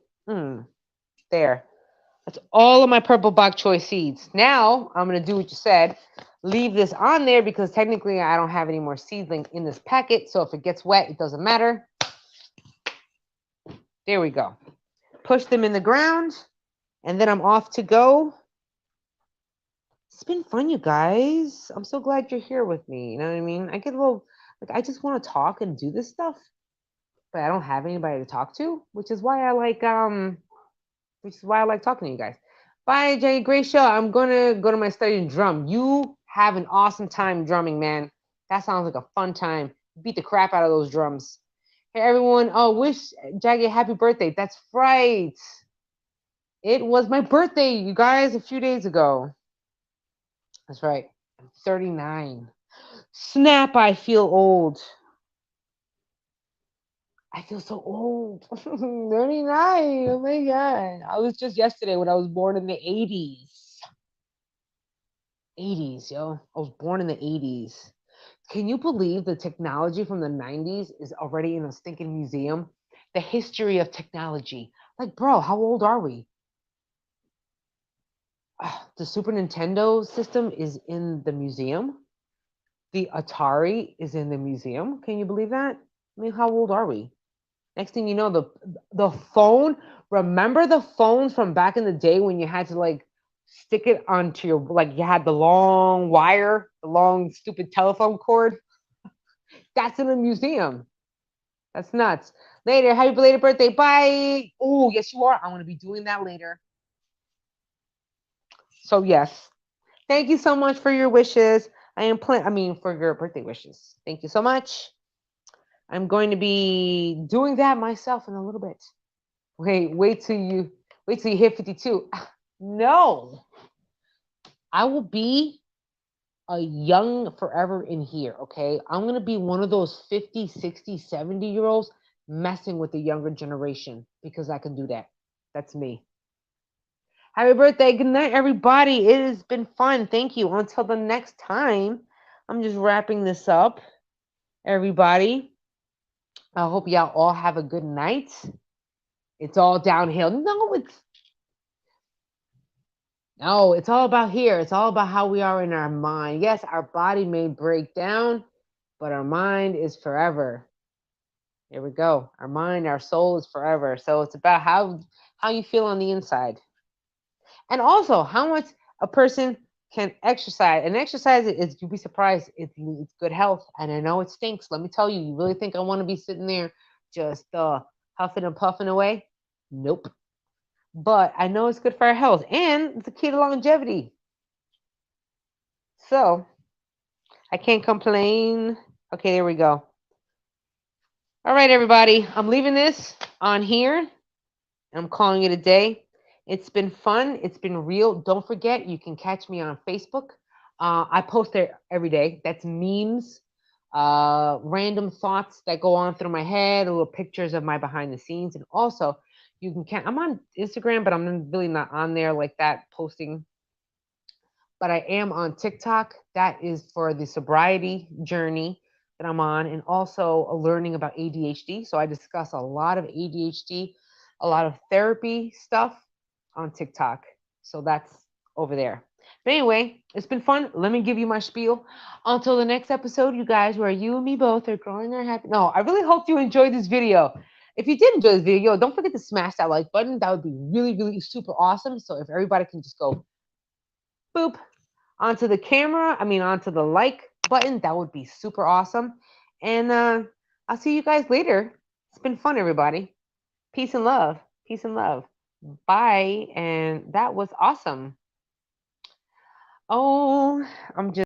There. That's all of my purple bok choy seeds. Now, I'm going to do what you said. Leave this on there because technically I don't have any more seedling in this packet. So if it gets wet, it doesn't matter. There we go. Push them in the ground. And then I'm off to go. It's been fun, you guys. I'm so glad you're here with me. You know what I mean? I get a little, like, I just want to talk and do this stuff. But I don't have anybody to talk to, which is why I like talking to you guys. Bye, Jenny Gracia. I'm gonna go to my study and drum. You have an awesome time drumming, man. That sounds like a fun time. Beat the crap out of those drums. Hey, everyone. Oh, wish Jaggy happy birthday. That's right. It was my birthday, you guys, a few days ago. That's right. I'm 39. Snap, I feel old. I feel so old. 39. Oh my God. I was just yesterday when I was born in the 80s. 80s, yo. I was born in the 80s. Can you believe the technology from the 90s is already in a stinking museum? The history of technology. Like, bro, how old are we? The Super Nintendo system is in the museum. The Atari is in the museum. Can you believe that? I mean, how old are we? Next thing you know, the phone. Remember the phones from back in the day when you had to like stick it onto your, like, you had the long wire, the long stupid telephone cord. That's in a museum. That's nuts. Later, happy belated birthday. Bye. Oh, yes, you are. I'm gonna be doing that later. So yes, thank you so much for your wishes. For your birthday wishes. Thank you so much. I'm going to be doing that myself in a little bit. Wait till you hit 52. No. I will be a young forever in here, okay? I'm going to be one of those 50, 60, 70-year-olds messing with the younger generation because I can do that. That's me. Happy birthday. Good night, everybody. It has been fun. Thank you. Until the next time, I'm just wrapping this up. Everybody, I hope y'all all have a good night. It's all downhill. No, it's all about here. It's all about how we are in our mind. Yes, our body may break down, but our mind is forever. Here we go. Our mind, our soul is forever. So it's about how you feel on the inside. And also how much a person can exercise. And exercise is, you'd be surprised, it's good health. And I know it stinks. Let me tell you, you really think I want to be sitting there just huffing and puffing away? Nope. But I know it's good for our health. And it's a key to longevity. So I can't complain. Okay, there we go. All right, everybody. I'm leaving this on here. I'm calling it a day. It's been fun. It's been real. Don't forget, you can catch me on Facebook. I post there every day. That's memes, random thoughts that go on through my head, little pictures of my behind the scenes. And also, I'm on Instagram, but I'm really not on there like that posting. But I am on TikTok. That is for the sobriety journey that I'm on, and also learning about ADHD. So I discuss a lot of ADHD, a lot of therapy stuff on TikTok. So that's over there. But anyway, it's been fun. Let me give you my spiel. Until the next episode, you guys, where you and me both are growing our happy. No, I really hope you enjoyed this video. If you did enjoy this video, don't forget to smash that like button. That would be really, really super awesome. So if everybody can just go boop onto the camera, onto the like button, that would be super awesome. And I'll see you guys later. It's been fun, everybody. Peace and love. Peace and love. Bye. And that was awesome. Oh, I'm just